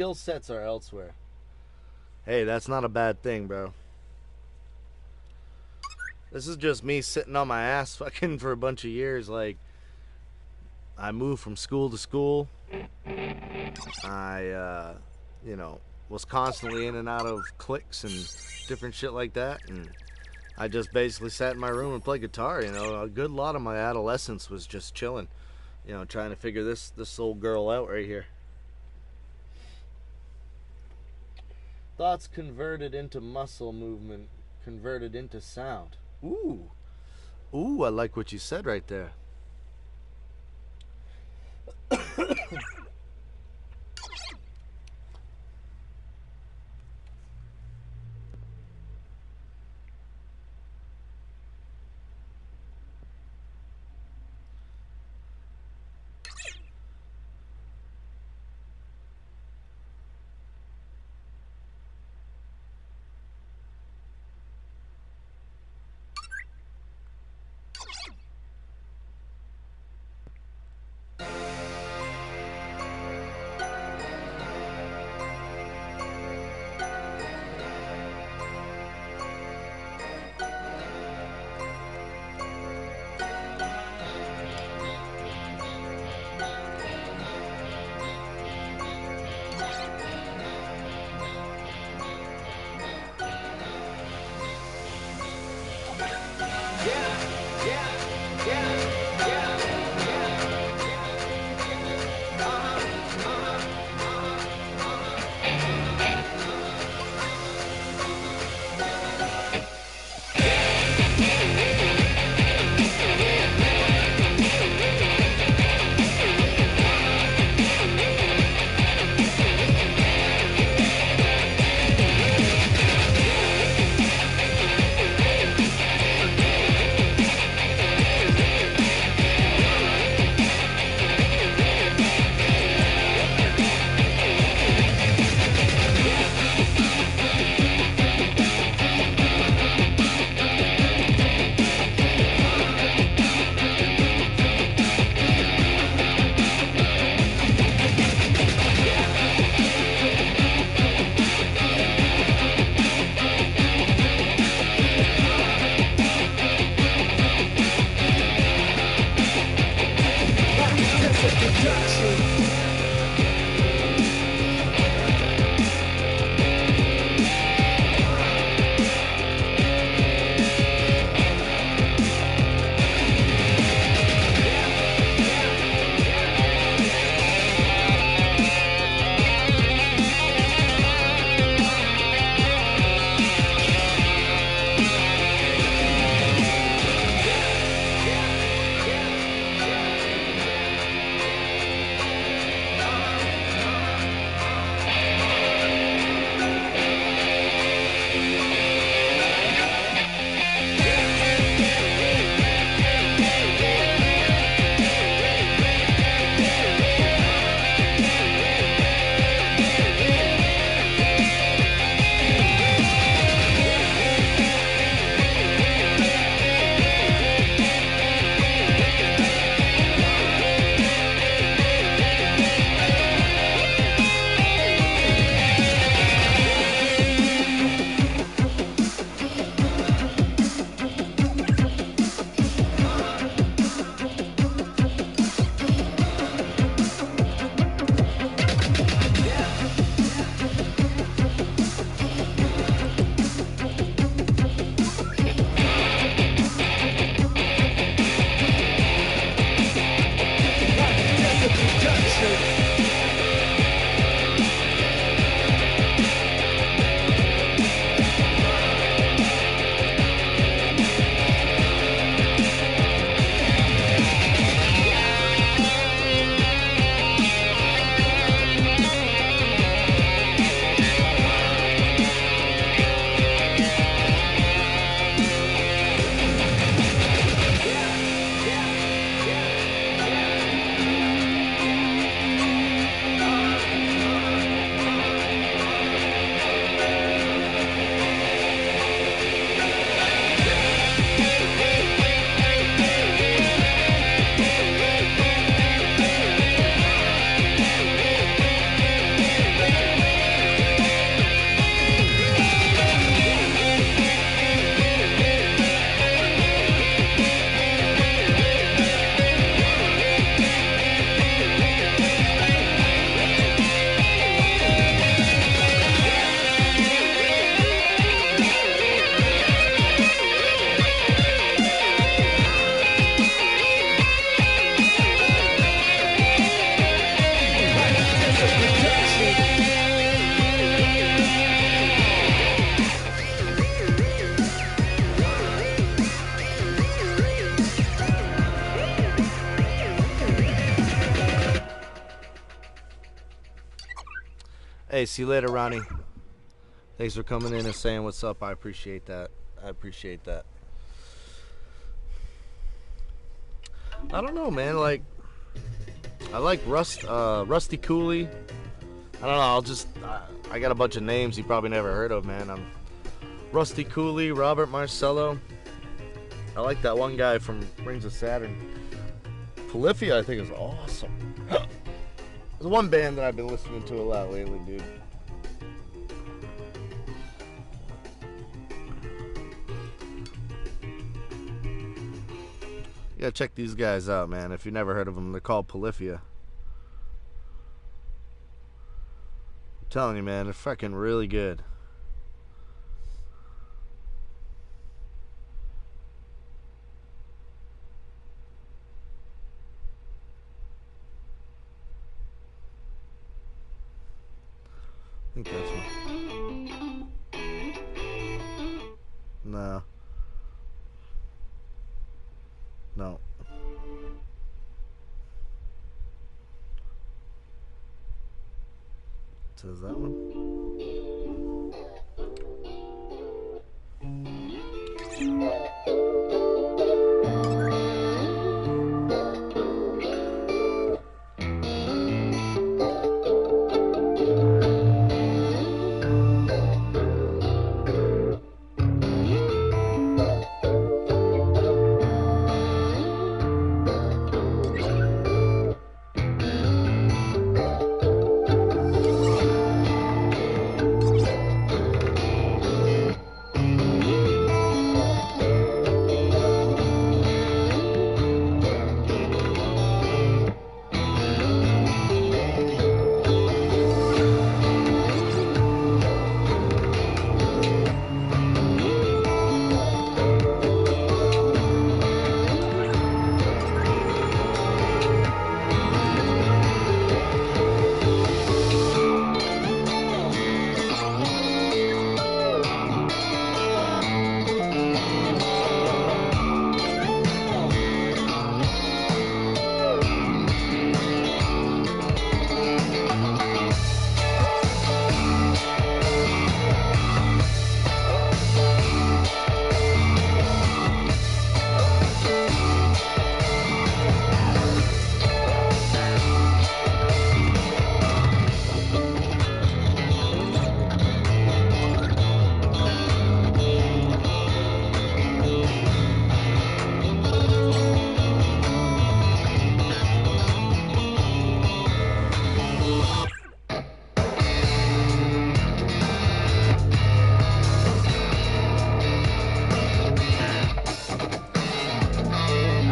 skill sets are elsewhere. Hey, that's not a bad thing, bro. This is just me sitting on my ass fucking for a bunch of years. Like, I moved from school to school. I, you know, was constantly in and out of cliques and different shit like that. And I just basically sat in my room and played guitar, you know. A good lot of my adolescence was just chilling, you know, trying to figure this old girl out right here. Thoughts converted into muscle movement, converted into sound. Ooh. Ooh, I like what you said right there. Hey, see you later, Ronnie. Thanks for coming in and saying what's up. I appreciate that. I appreciate that. I don't know, man. Like, I like Rusty Cooley. I don't know. I got a bunch of names you probably never heard of, man. I'm Rusty Cooley, Robert Marcello. I like that one guy from Rings of Saturn. Polyphia, I think, is awesome. There's one band that I've been listening to a lot lately, dude. You gotta check these guys out, man. If you've never heard of them, they're called Polyphia. I'm telling you, man, they're fucking really good. I think that's one. No. No. Says that one.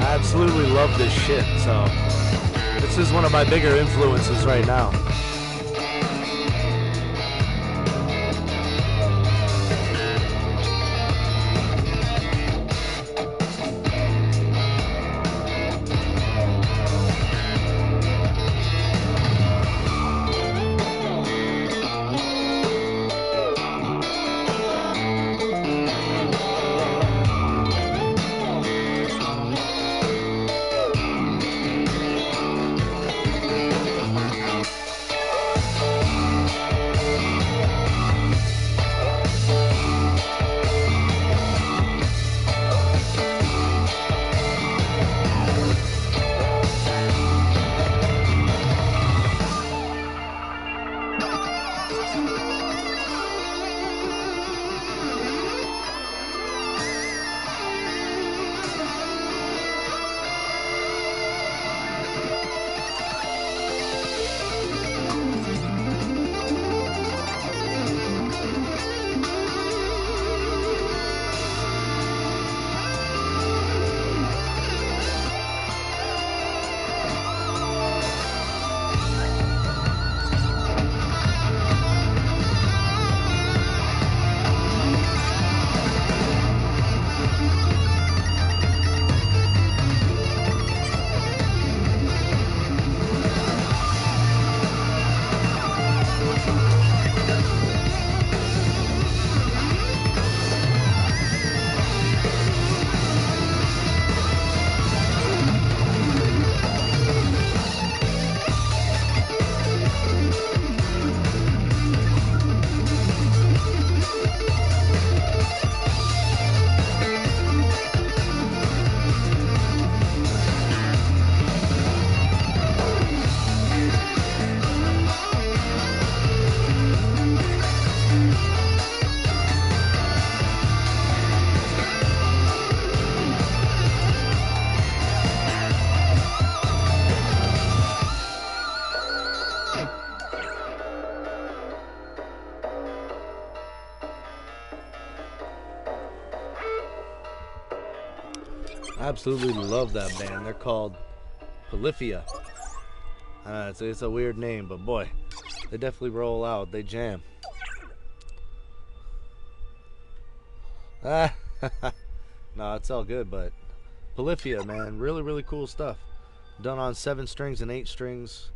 Absolutely love this shit, so this is one of my bigger influences right now. I absolutely love that band. They're called Polyphia. It's a weird name, but boy, they definitely roll out. They jam. No, it's all good, but Polyphia, man, really, really cool stuff. Done on 7 strings and 8 strings,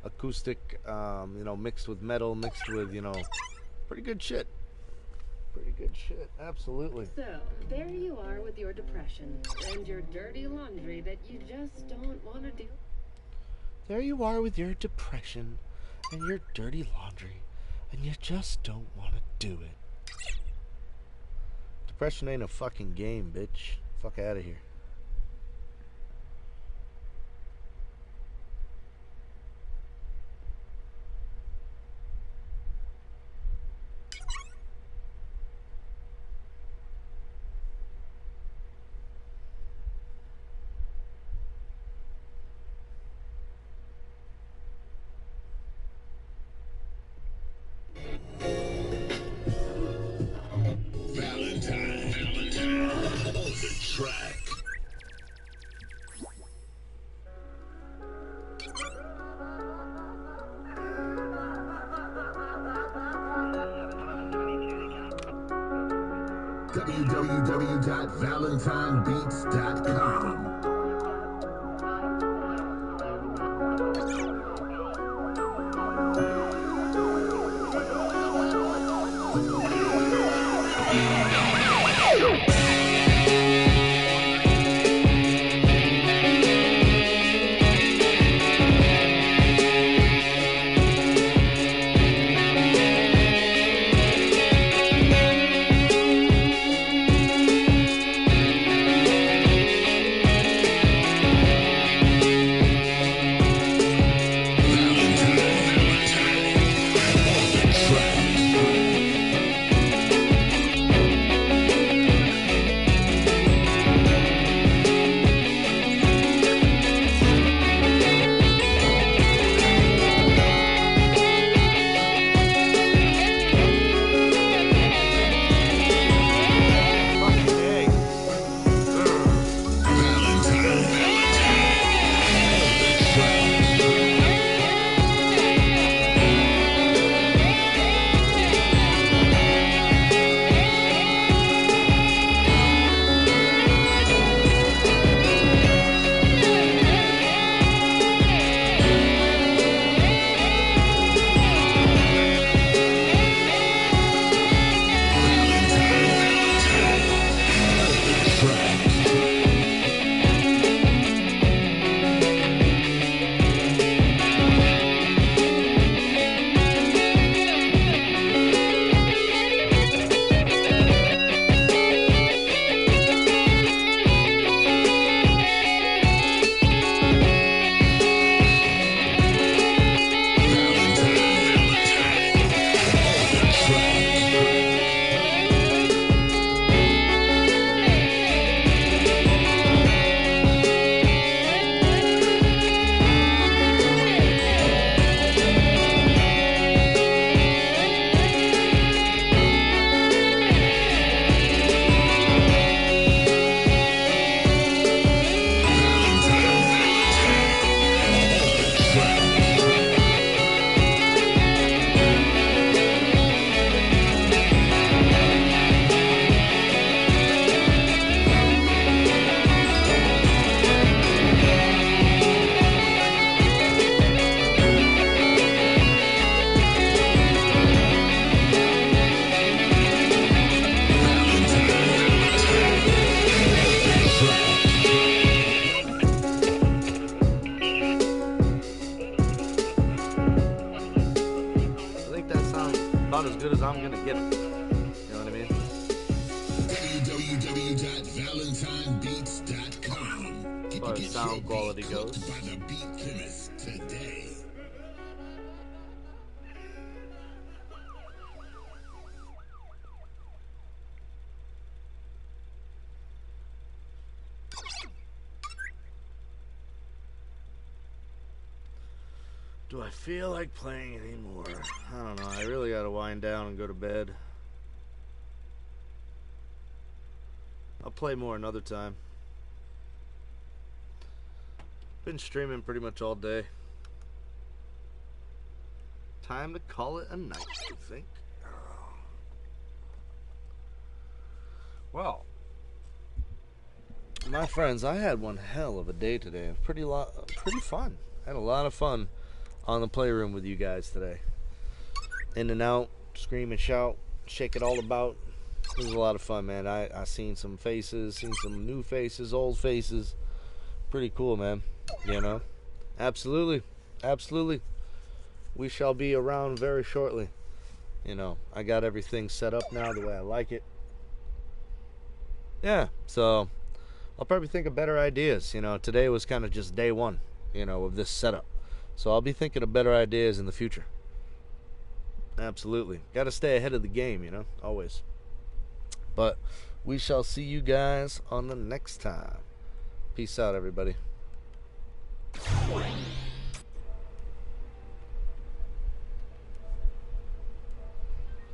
acoustic, mixed with metal, mixed with, pretty good shit. Pretty good shit, absolutely. So, there you are with your depression and your dirty laundry that you just don't want to do. There you are with your depression and your dirty laundry, and you just don't want to do it. Depression ain't a fucking game, bitch. Fuck out of here. Valentine on the track. www.valentinebeats.com. About as good as I'm gonna get it. You know what I mean? www.valentinebeats.com. As far as sound quality goes. By the Beat Chemist today. Do I feel like playing anymore? I don't know. I really gotta wind down and go to bed. I'll play more another time. been streaming pretty much all day. Time to call it a night, I think. Well, my friends, I had one hell of a day today. Pretty fun. Had a lot of fun on the playroom with you guys today. In and out, scream and shout, shake it all about. It was a lot of fun, man. I seen some faces, seen some new faces, old faces. Pretty cool, man. You know? Absolutely. Absolutely. We shall be around very shortly. You know, I got everything set up now the way I like it. Yeah, so I'll probably think of better ideas. You know, today was kind of just day one, you know, of this setup. So I'll be thinking of better ideas in the future. Absolutely. Got to stay ahead of the game, you know, always. But we shall see you guys on the next time. Peace out, everybody.